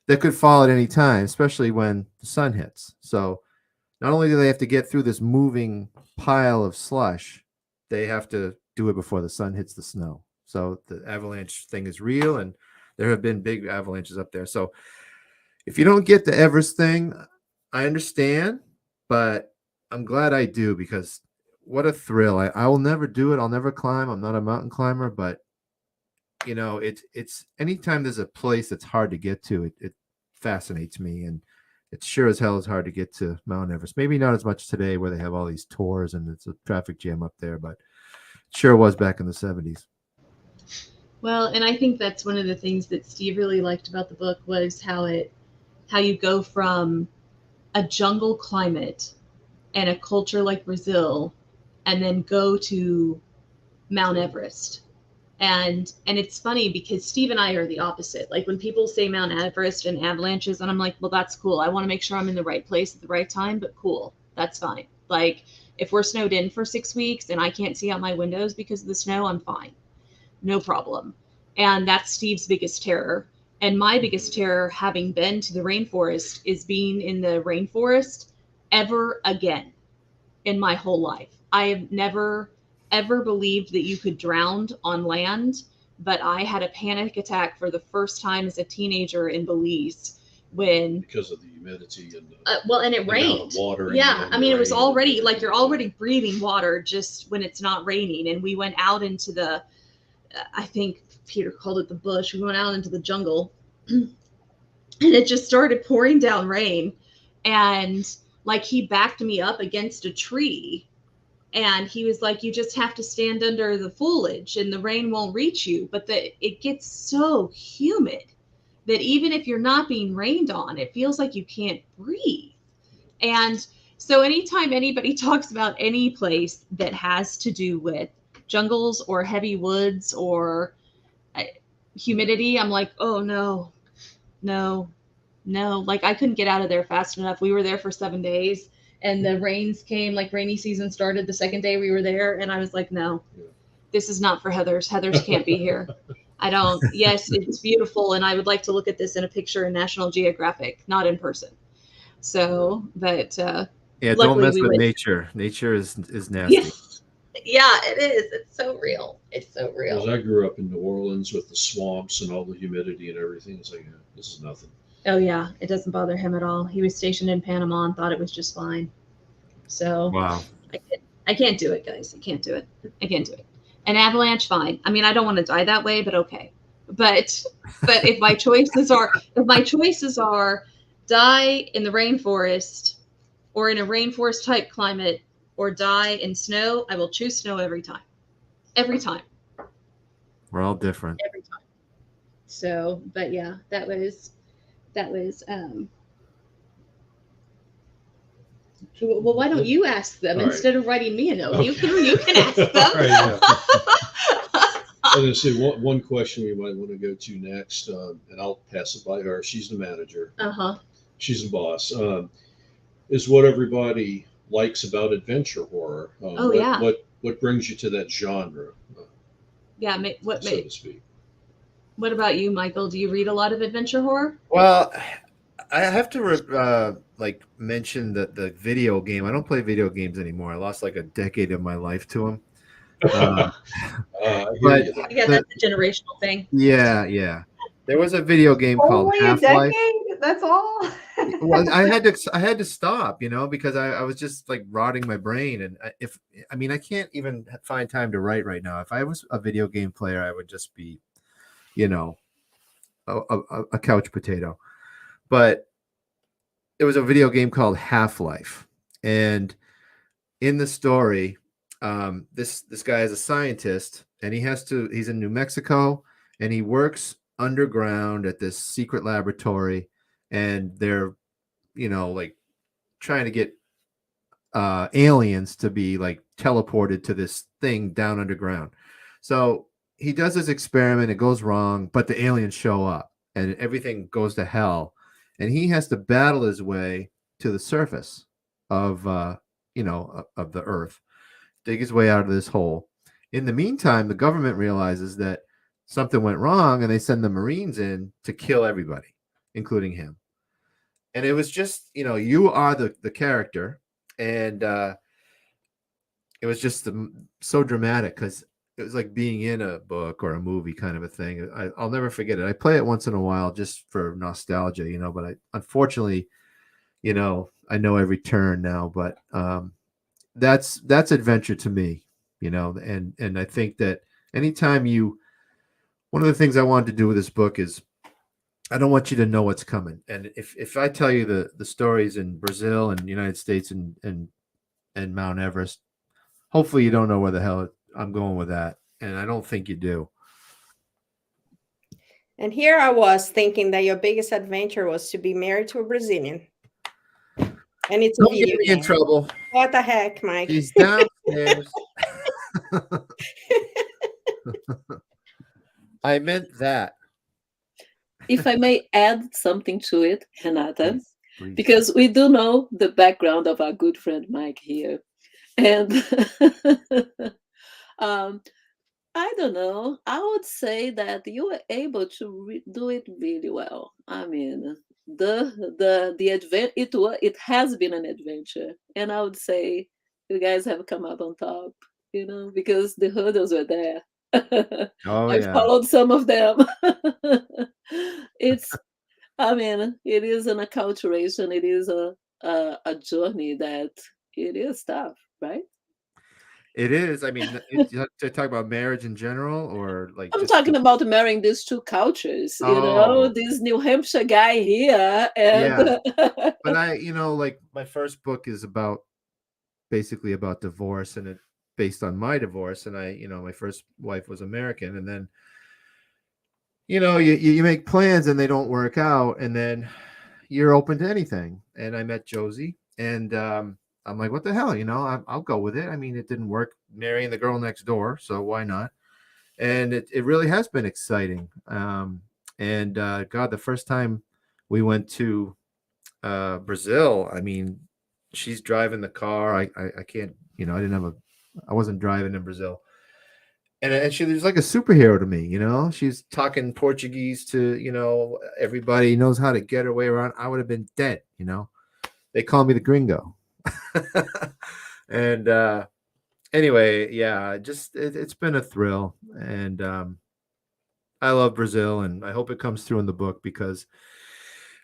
that could fall at any time, especially when the sun hits. So not only do they have to get through this moving pile of slush, they have to do it before the sun hits the snow. So the avalanche thing is real, and there have been big avalanches up there. So if you don't get the Everest thing, I understand, but I'm glad I do, because what a thrill. I will never do it. I'll never climb. I'm not a mountain climber, but you know, it's anytime there's a place that's hard to get to, it fascinates me. And it sure as hell is hard to get to Mount Everest. Maybe not as much today where they have all these tours and it's a traffic jam up there, but it sure was back in the 70s. Well, and I think that's one of the things that Steve really liked about the book was how you go from a jungle climate and a culture like Brazil and then go to Mount Everest. And it's funny because Steve and I are the opposite. Like when people say Mount Everest and avalanches, and I'm like, well, that's cool. I want to make sure I'm in the right place at the right time, but cool. That's fine. Like if we're snowed in for 6 weeks and I can't see out my windows because of the snow, I'm fine. No problem. And that's Steve's biggest terror. And my biggest terror, having been to the rainforest, is being in the rainforest ever again in my whole life. I have never ever believed that you could drown on land, but I had a panic attack for the first time as a teenager in Belize when because of the humidity and and it rained. Water. Yeah, I mean it was already like you're already breathing water just when it's not raining. And we went out into the, I think Peter called it the bush. We went out into the jungle, and it just started pouring down rain, and like he backed me up against a tree. And he was like, you just have to stand under the foliage and the rain won't reach you. But it gets so humid that even if you're not being rained on, it feels like you can't breathe. And so anytime anybody talks about any place that has to do with jungles or heavy woods or humidity, I'm like, oh, no. Like I couldn't get out of there fast enough. We were there for 7 days. And the rains came, like rainy season started the second day we were there. And I was like, no, this is not for Heathers. Heathers can't be here. Yes, it's beautiful. And I would like to look at this in a picture in National Geographic, not in person. So, but yeah, don't mess with nature. Nature is nasty. Yeah, it is. It's so real. It's so real. Because I grew up in New Orleans with the swamps and all the humidity and everything. It's like, this is nothing. Oh yeah, it doesn't bother him at all. He was stationed in Panama and thought it was just fine. So wow, I can't do it, guys. I can't do it. An avalanche, fine. I mean, I don't want to die that way, but okay. But if my choices are die in the rainforest or in a rainforest type climate or die in snow, I will choose snow every time. Every time. We're all different. Every time. So, but yeah, that was well, why don't you ask them instead of writing me a note? Okay. You can ask them. Right, yeah. I was going to say one question we might want to go to next, and I'll pass it by her. She's the manager. She's the boss. Is what everybody likes about adventure horror. What brings you to that genre? So to speak. What about you, Michael? Do you read a lot of adventure horror? Well, I have to mention the video game. I don't play video games anymore. I lost like a decade of my life to them. But that's a generational thing. Yeah. There was a video game called Half-Life. That's all. Well, I had to stop, because I was just like rotting my brain. And I can't even find time to write right now. If I was a video game player, I would just be, a couch potato. But it was a video game called Half-Life, and in the story, this guy is a scientist, and he's in New Mexico, and he works underground at this secret laboratory, and they're trying to get aliens to be like teleported to this thing down underground. So he does this experiment, it goes wrong, but the aliens show up and everything goes to hell, and he has to battle his way to the surface of of the earth, dig his way out of this hole. In the meantime, the government realizes that something went wrong, and they send the Marines in to kill everybody, including him. And it was just, you are the character, and it was just so dramatic because it was like being in a book or a movie kind of a thing. I'll never forget it. I play it once in a while just for nostalgia, but unfortunately, I know every turn now, but that's adventure to me, and I think that anytime one of the things I wanted to do with this book is I don't want you to know what's coming. And if I tell you the stories in Brazil and the United States and Mount Everest, hopefully you don't know where the hell I'm going with that. And I don't think you do. And here I was thinking that your biggest adventure was to be married to a Brazilian. And it's a Don't get video me in game. trouble. What the heck, Mike? She's downstairs. I meant that. If I may add something to it, Renata, Please. because we do know the background of our good friend Mike here. And I don't know. I would say that you were able to do it really well. I mean, it has been an adventure, and I would say you guys have come up on top. Because the hurdles were there. Oh, I yeah. followed some of them. It is an acculturation. It is a journey that it is tough, right? It is. I mean, to talk about marriage in general, or like I'm talking about marrying these two cultures, this New Hampshire guy here. And yeah. But like my first book is basically about divorce, and it based on my divorce. And my first wife was American, and then, you make plans and they don't work out, and then you're open to anything. And I met Josie, and I'm like, what the hell? I'll go with it. I mean, it didn't work marrying the girl next door, so why not? And it really has been exciting. And God, the first time we went to Brazil, I mean, she's driving the car. I can't, I wasn't driving in Brazil. And she was like a superhero to me, she's talking Portuguese to, everybody, knows how to get her way around. I would have been dead, they call me the gringo. And anyway, yeah, just it's been a thrill, and I love Brazil, and I hope it comes through in the book, because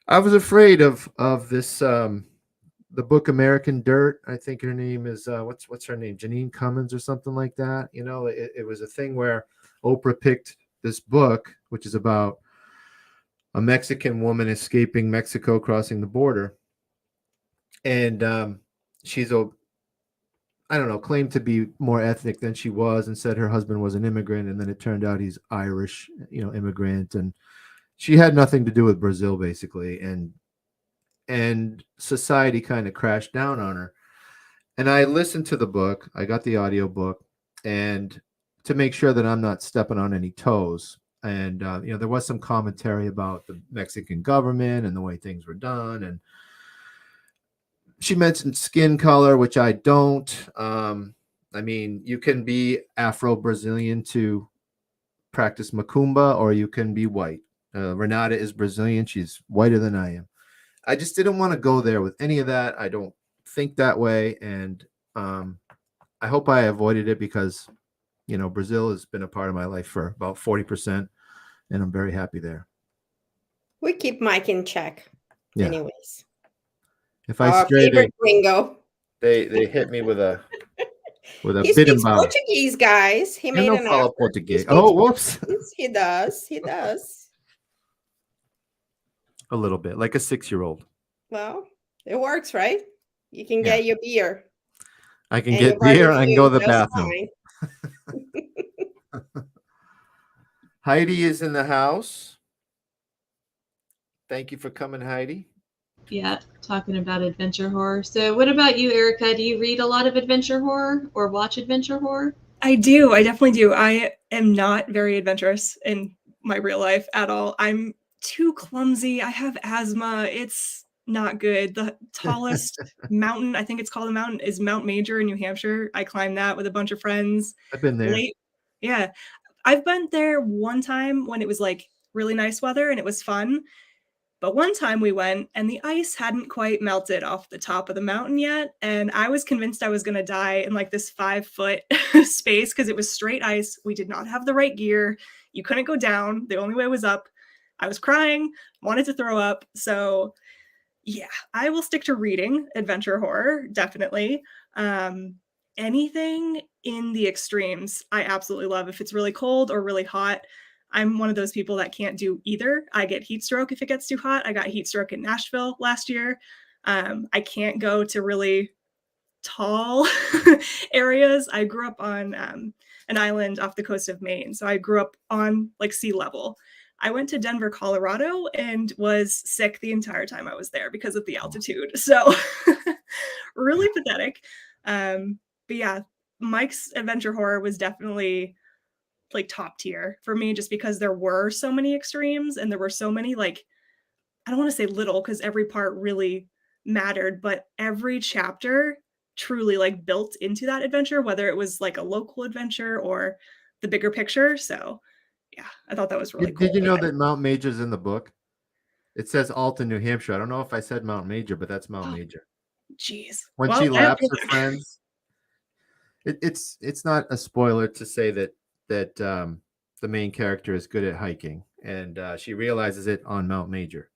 I was afraid of this the book American Dirt. I think her name is what's her name, Janine Cummins or something like that. It was a thing where Oprah picked this book, which is about a Mexican woman escaping Mexico, crossing the border. And she's I don't know, claimed to be more ethnic than she was, and said her husband was an immigrant. And then it turned out he's Irish, immigrant. And she had nothing to do with Brazil, basically. And society kind of crashed down on her. And I listened to the book. I got the audio book, and to make sure that I'm not stepping on any toes. And, there was some commentary about the Mexican government and the way things were done. And she mentioned skin color, which I don't. I mean, you can be Afro-Brazilian to practice macumba, or you can be white. Renata is Brazilian. She's whiter than I am. I just didn't want to go there with any of that. I don't think that way. And I hope I avoided it, because, Brazil has been a part of my life for about 40%, and I'm very happy there. We keep Mike in check. Yeah. Anyways. If I stray, gringo. They hit me with a he speaks Portuguese, guys. He made an effort. Portuguese. Oh, whoops. He does. He does. A little bit, like a 6-year-old. Well, it works, right? You can get your beer. I can get beer. I can go to the bathroom. Heidi is in the house. Thank you for coming, Heidi. Yeah, talking about adventure horror. So what about you, Erica? Do you read a lot of adventure horror or watch adventure horror? I do. I definitely do. I am not very adventurous in my real life at all. I'm too clumsy. I have asthma. It's not good. The tallest mountain, I think it's called a mountain, is Mount Major in New Hampshire. I climbed that with a bunch of friends. I've been there. Yeah. I've been there one time when it was like really nice weather and it was fun. But one time we went and the ice hadn't quite melted off the top of the mountain yet. And I was convinced I was going to die in like this 5-foot space because it was straight ice. We did not have the right gear. You couldn't go down. The only way was up. I was crying, wanted to throw up. So yeah, I will stick to reading adventure horror, definitely. Anything in the extremes, I absolutely love. If it's really cold or really hot, I'm one of those people that can't do either. I get heat stroke if it gets too hot. I got heat stroke in Nashville last year. I can't go to really tall areas. I grew up on an island off the coast of Maine. So I grew up on like sea level. I went to Denver, Colorado, and was sick the entire time I was there because of the altitude. So really pathetic. But yeah, Mike's adventure horror was definitely like top tier for me, just because there were so many extremes and there were so many, like, I don't want to say little because every part really mattered, but every chapter truly like built into that adventure, whether it was like a local adventure or the bigger picture. So yeah, I thought that was really cool. Did you know that Mount Major's in the book? It says Alton, New Hampshire. I don't know if I said Mount Major, but that's Mount Major. Jeez. When she laps her friends, it's not a spoiler to say that the main character is good at hiking, and she realizes it on Mount Major.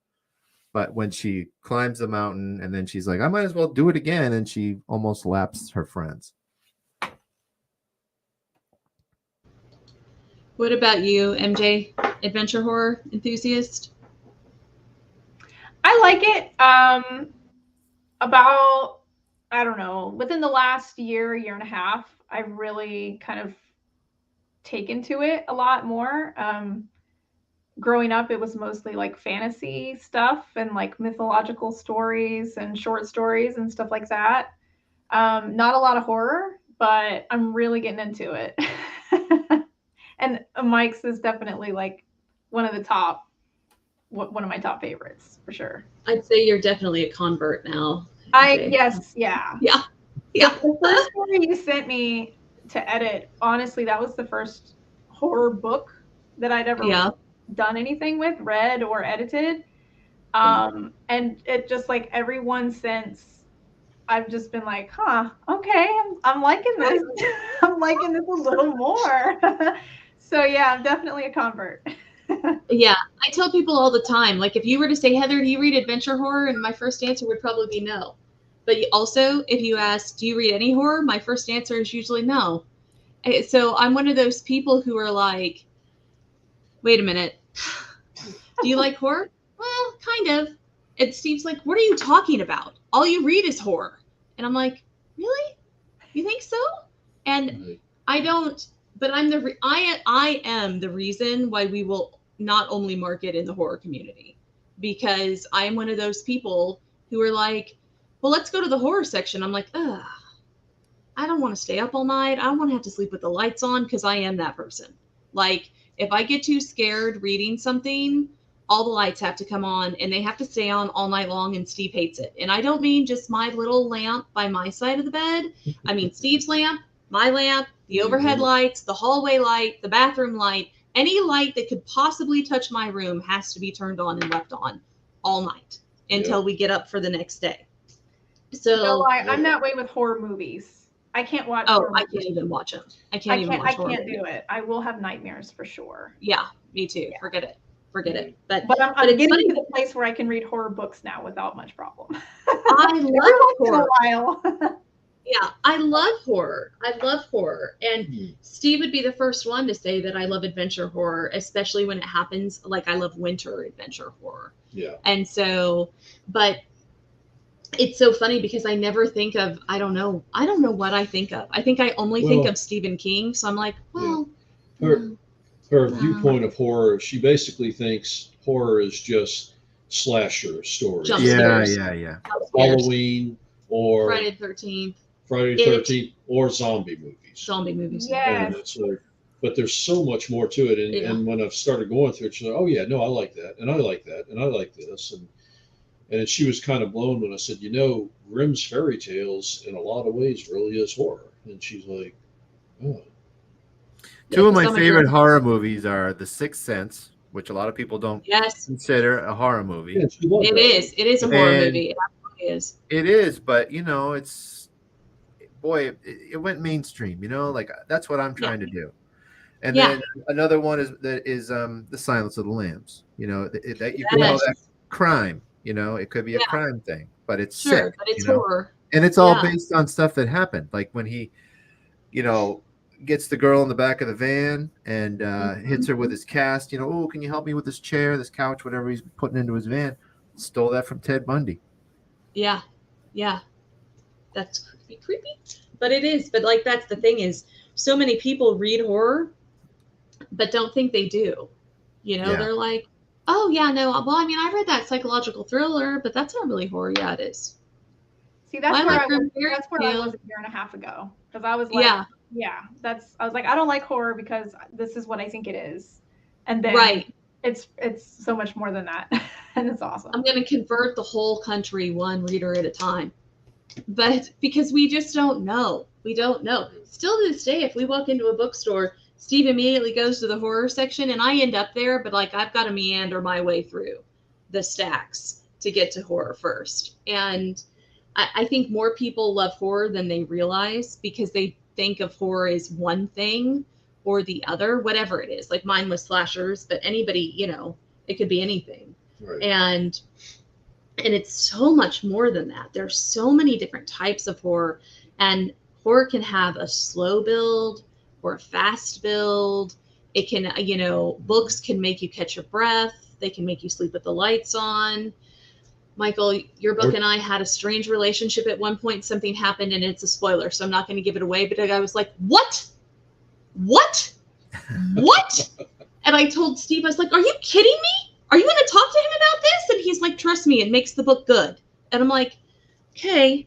But when she climbs the mountain and then she's like, I might as well do it again, and she almost laps her friends. What about you, MJ? Adventure horror enthusiast? I like it. About, I don't know, within the last year and a half, I've really kind of taken to it a lot more. Growing up, it was mostly like fantasy stuff and like mythological stories and short stories and stuff like that. Not a lot of horror, but I'm really getting into it. And Mike's is definitely like one of my top favorites for sure. I'd say you're definitely a convert now. Yes, yeah. Yeah. The first story you sent me to edit, honestly, that was the first horror book that I'd ever done anything with, read or edited. And it just like everyone since, I've just been like, okay, I'm liking this. I'm liking this a little more. So yeah, I'm definitely a convert. Yeah, I tell people all the time, like if you were to say, Heather, do you read adventure horror? And my first answer would probably be no. But also, if you ask, do you read any horror? My first answer is usually no. So I'm one of those people who are like, wait a minute. Do you like horror? Well, kind of. And Steve's like, what are you talking about? All you read is horror. And I'm like, really? You think so? And I don't, but I am the reason why we will not only market in the horror community, because I am one of those people who are like, well, let's go to the horror section. I'm like, I don't want to stay up all night. I don't want to have to sleep with the lights on, because I am that person. Like, if I get too scared reading something, all the lights have to come on and they have to stay on all night long, and Steve hates it. And I don't mean just my little lamp by my side of the bed. I mean Steve's lamp, my lamp, the overhead lights, the hallway light, the bathroom light, any light that could possibly touch my room has to be turned on and left on all night until we get up for the next day. So I'm that way with horror movies. I can't watch. Oh, I can't even watch them. I can't I can't do it. I will have nightmares for sure. Yeah, me too. Yeah. Forget it. But I'm getting to the place where I can read horror books now without much problem. I love horror. In a while. Yeah, I love horror. And Steve would be the first one to say that I love adventure horror, especially when it happens. Like, I love winter adventure horror. Yeah. And so, but it's so funny because I never think of, I don't know what I think of. I think I only think of Stephen King. So I'm like, well. Her viewpoint of horror, she basically thinks horror is just slasher stories. Yeah. Halloween or Friday the 13th. Friday the 13th or zombie movies. Yes. But there's so much more to it. And when I've started going through it, she's like, oh yeah, no, I like that. And I like that. And I like this. And she was kind of blown when I said, Grimm's fairy tales in a lot of ways really is horror. And she's like, oh. Two of my favorite horror movies are The Sixth Sense, which a lot of people don't Yes, consider a horror movie. Yeah, she loved it that. is. It is a horror And movie. It absolutely is. it is, but it's boy, it went mainstream. Like that's what I'm trying to do. And Yeah. then another one is The Silence of the Lambs. That you could call that Yes. crime. It could be a Yeah. crime thing, but it's Sure, sick. but it's horror. And it's all Yeah. based on stuff that happened, like when he, gets the girl in the back of the van and hits her with his cast. Oh, can you help me with this chair, this couch, whatever he's putting into his van? Stole that from Ted Bundy. Yeah. Yeah. That's creepy. But it is. But like, that's the thing is, so many people read horror, but don't think they do. Yeah. They're like, oh yeah, no. Well, I mean, I read that psychological thriller, but that's not really horror. Yeah, it is. See, that's I where like I was. Grim Fairy That's where I Tale. was a year and a half ago, because I was like, Yeah. I was like, I don't like horror because this is what I think it is, and then Right. it's so much more than that, and it's awesome. I'm going to convert the whole country one reader at a time. But because we just don't know. We don't know. Still to this day, if we walk into a bookstore, Steve immediately goes to the horror section and I end up there, but like I've got to meander my way through the stacks to get to horror first. And I think more people love horror than they realize because they think of horror as one thing or the other, whatever it is, like mindless slashers, but anybody, it could be anything. Right. And it's so much more than that. There's so many different types of horror, and horror can have a slow build or a fast build. It can, books can make you catch your breath. They can make you sleep with the lights on. Micheal, your book and I had a strange relationship at one point. Something happened, and it's a spoiler, so I'm not going to give it away. But I was like, what? And I told Steve, I was like, are you kidding me? Are you going to talk to him about this? And he's like, trust me, it makes the book good. And I'm like, okay.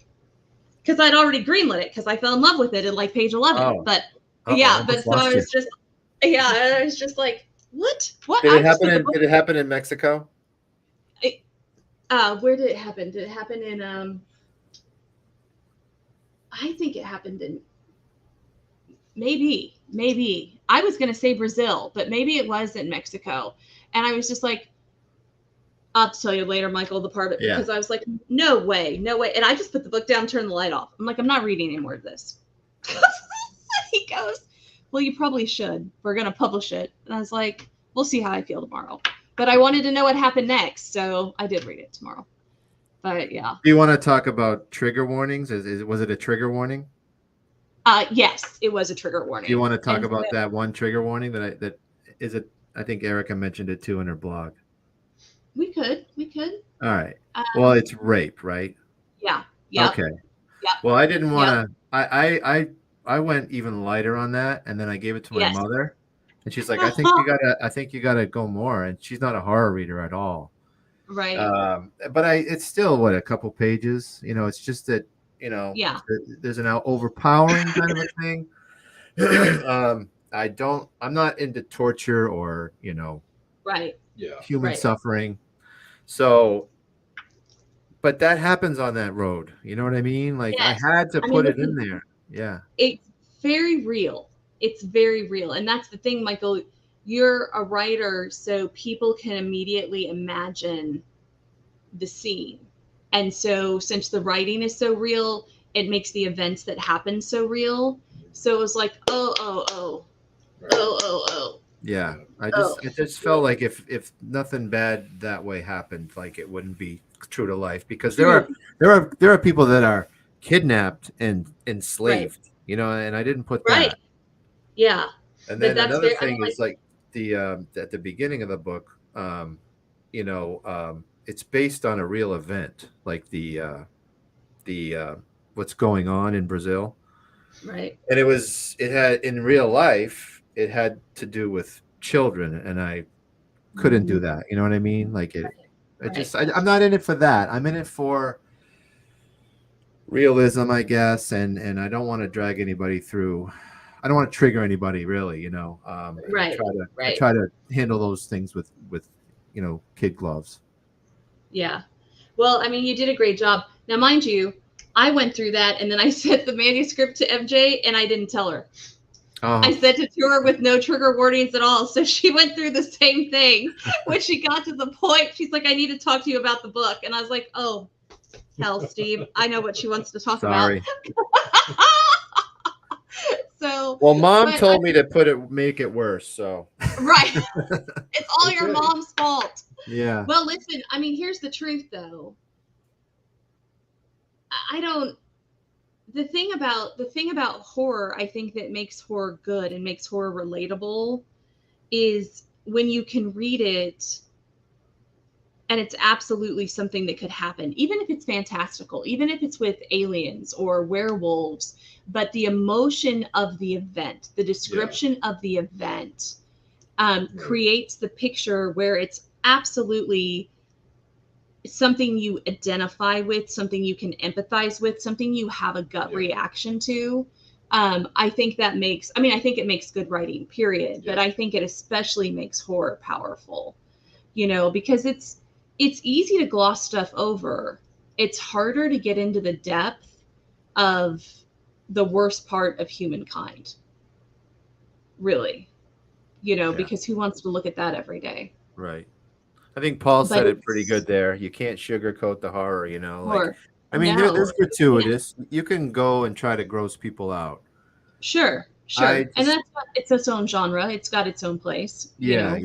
Because I'd already greenlit it because I fell in love with it at like page 11. Oh. But Uh-oh, yeah, almost but so lost I you. was just, I was just like, what? Did it happen in Mexico? Where did it happen? Did it happen in, I think it happened in, maybe. I was going to say Brazil, but maybe it was in Mexico. And I was just like, I'll tell you later, Micheal, the part of it, because I was like, no way. And I just put the book down, turned the light off. I'm like, I'm not reading any more of this. He goes, well, you probably should. We're going to publish it. And I was like, we'll see how I feel tomorrow. But I wanted to know what happened next. So I did read it tomorrow. But yeah. Do you want to talk about trigger warnings? Was it a trigger warning? Yes, it was a trigger warning. Do you want to talk about that one trigger warning I think Erica mentioned it too in her blog. We could. All right. Well, it's rape, right? Yeah. Okay. Yeah. Well, I didn't want to. I went even lighter on that, and then I gave it to my mother, and she's like, I think you gotta go more. And she's not a horror reader at all. Right. But it's still a couple pages. It's just that there's an overpowering kind of a thing. I'm not into torture or right. Yeah. human suffering. So, but that happens on that road. You know what I mean? Like I had to put it in there. Yeah. It's very real. And that's the thing, Micheal, you're a writer, so people can immediately imagine the scene. And so since the writing is so real, it makes the events that happen so real. So it was like, oh. Yeah. I just felt like if nothing bad that way happened, like it wouldn't be true to life, because there are people that are kidnapped and enslaved, and I didn't put that. Right. Yeah. And then another thing is like the at the beginning of the book, it's based on a real event, like the what's going on in Brazil. Right. And it had in real life, it had to do with children, and I couldn't do that. You know what I mean? Like I'm not in it for that. I'm in it for realism, I guess. And I don't want to drag anybody through. I don't want to trigger anybody really, Right. I try to handle those things with kid gloves. Yeah. Well, I mean, you did a great job. Now, mind you, I went through that and then I sent the manuscript to MJ and I didn't tell her. I Oh, sent it to her with no trigger warnings at all. So she went through the same thing. When she got to the point, she's like, I need to talk to you about the book. And I was like, oh, hell, Steve, I know what she wants to talk sorry. about. So, Well, Mom but told me to make it worse. So right. It's all your Okay. mom's fault. yeah, Well, listen, I mean, here's the truth though. I don't the thing about horror, I think that makes horror good and makes horror relatable is when you can read it and it's absolutely something that could happen, even if it's fantastical, even if it's with aliens or werewolves, but the emotion of the event, the description of the event creates the picture where it's absolutely something you identify with, something you can empathize with, something you have a gut reaction to. I think that makes, I think it makes good writing, period. But I think it especially makes horror powerful, because it's easy to gloss stuff over. It's harder to get into the depth of the worst part of humankind, really, because who wants to look at that every day? right. I think Paul But said it pretty good there. You can't sugarcoat the horror, Or, there's gratuitous. You can go and try to gross people out. Sure. And that's what, it's its own genre. It's got its own place. Yeah.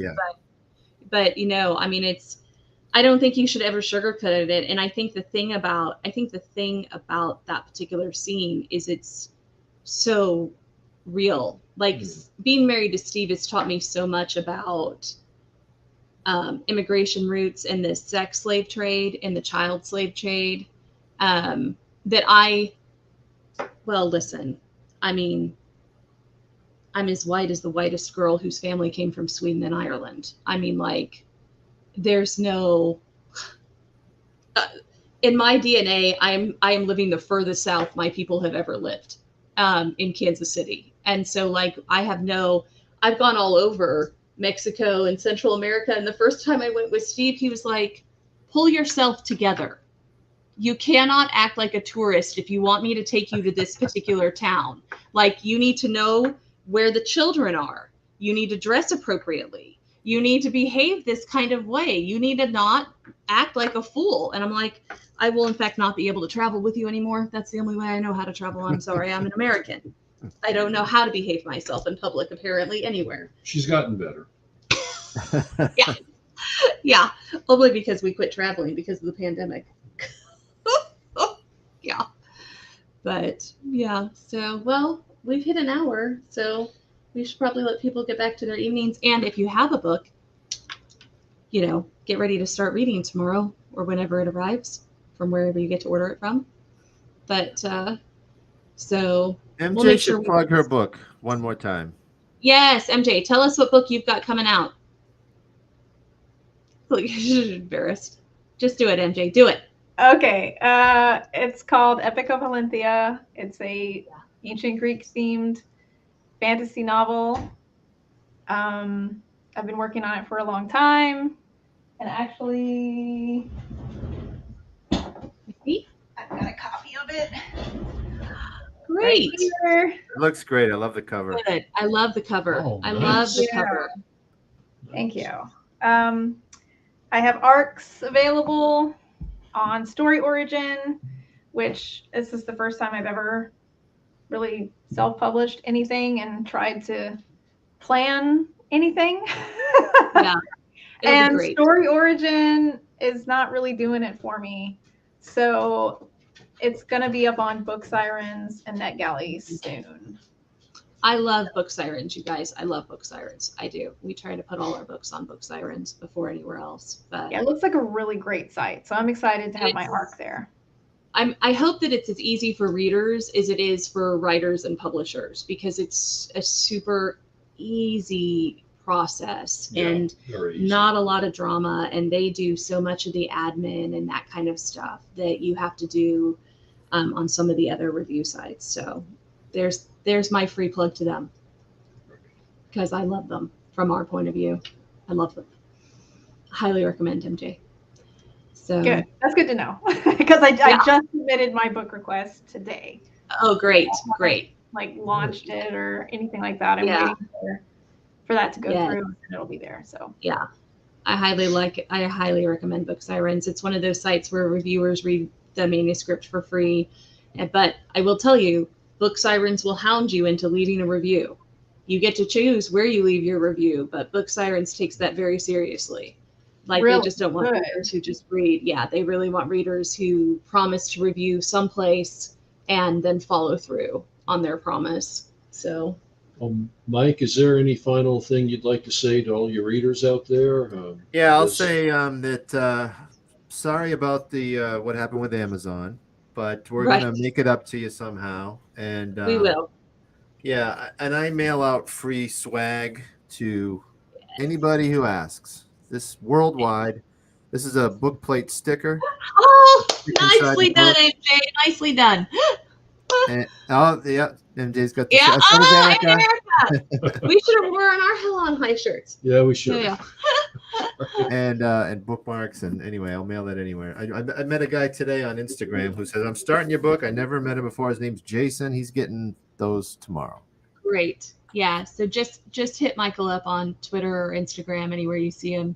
But I don't think you should ever sugarcoat it. And I think the thing about that particular scene is it's so real. Like being married to Steve has taught me so much about immigration routes and the sex slave trade and the child slave trade. Listen, I'm as white as the whitest girl whose family came from Sweden and Ireland. There's no, in my DNA, I am living the furthest south my people have ever lived, in Kansas City. And so I've gone all over Mexico and Central America. And the first time I went with Steve, he was like, pull yourself together. You cannot act like a tourist if you want me to take you to this particular town. You need to know where the children are. You need to dress appropriately. You need to behave this kind of way. You need to not act like a fool. And I'm like, I will in fact not be able to travel with you anymore. That's the only way I know how to travel. I'm sorry, I'm an American. I don't know how to behave myself in public, apparently, anywhere. She's gotten better. Yeah. Only because we quit traveling because of the pandemic. Yeah. But yeah. So, well, we've hit an hour. So we should probably let people get back to their evenings. And if you have a book, get ready to start reading tomorrow or whenever it arrives from wherever you get to order it from. But so MJ we'll make should sure plug her book one more time. Yes, MJ, tell us what book you've got coming out. Look, you're embarrassed. Just do it, MJ. Do it. Okay. It's called Epic of Valentia. It's a ancient Greek themed fantasy novel. I've been working on it for a long time. And actually, I've got a copy of it. Great. Right It looks great. I love the cover. Good. I love the cover. Oh, I nice. love the Yeah. cover. Thank you. I have ARCs available on Story Origin, which this is the first time I've ever really self-published anything and tried to plan anything. Yeah. It'll be And great. Story Origin is not really doing it for me. So it's going to be up on Book Sirens and NetGalley soon. I love Book Sirens, you guys. I love Book Sirens. I do. We try to put all our books on Book Sirens before anywhere else. But Yeah, it looks like a really great site. So I'm excited to have my ARC there. I hope that it's as easy for readers as it is for writers and publishers, because it's a super easy process and Very easy. not a lot of drama. And they do so much of the admin and that kind of stuff that you have to do on some of the other review sites. So there's my free plug to them, because I love them from our point of view. I love them. Highly recommend MJ. So Good. That's good to know, because I just submitted my book request today. Oh, great. like launched it or anything like that. I'm Yeah. waiting for that to go Yeah. through, and it'll be there. So Yeah. I highly recommend Book Sirens. It's one of those sites where reviewers read the manuscript for free. But I will tell you, Book Sirens will hound you into leading a review. You get to choose where you leave your review, but Book Sirens takes that very seriously. Like Really they just don't want good. readers who just read. Yeah, they really want readers who promise to review someplace and then follow through on their promise. So Mike, is there any final thing you'd like to say to all your readers out there? Yeah, I'll this- say that sorry about the what happened with Amazon, but we're Right. gonna make it up to you somehow. And we will. yeah, and I mail out free swag to anybody who asks. This worldwide. This is a book plate sticker. Oh, Stick inside nicely the done, book. MJ. Nicely done. And, oh yeah, MJ's got the Yeah. so does Oh, Erica. Erica. We should have worn our Hell on High shirts. Yeah, we should. Yeah. And bookmarks, and anyway, I'll mail that anywhere. I met a guy today on Instagram who says, I'm starting your book. I never met him before. His name's Jason. He's getting those tomorrow. Great. Yeah. So just hit Michael up on Twitter or Instagram, anywhere you see him,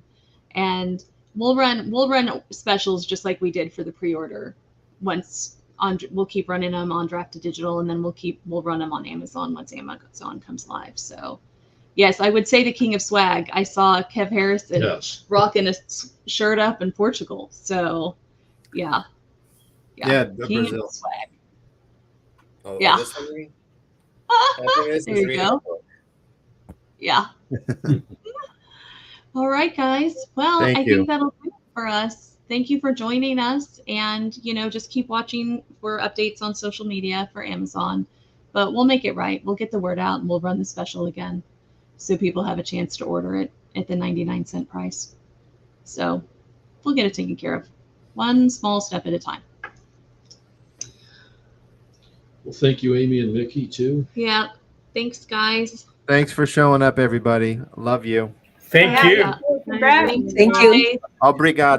and we'll run specials just like we did for the pre-order. We'll keep running them on Draft to Digital, and then we'll run them on Amazon once Amazon comes live. So yes, I would say the king of swag. I saw Kev Harrison rocking a shirt up in Portugal. So yeah, king Brazil. of swag. Oh, Yeah. this one, you mean? There you go. Yeah. All right, guys. Well, I think that'll do it for us. Thank you for joining us, and just keep watching for updates on social media for Amazon. But we'll make it right. We'll get the word out, and we'll run the special again, so people have a chance to order it at the 99-cent price. So we'll get it taken care of, one small step at a time. Well, thank you, Amy and Mickey, too. Yeah. Thanks, guys. Thanks for showing up, everybody. Love you. Thank you. Yeah. Congrats. Thank you. Obrigado.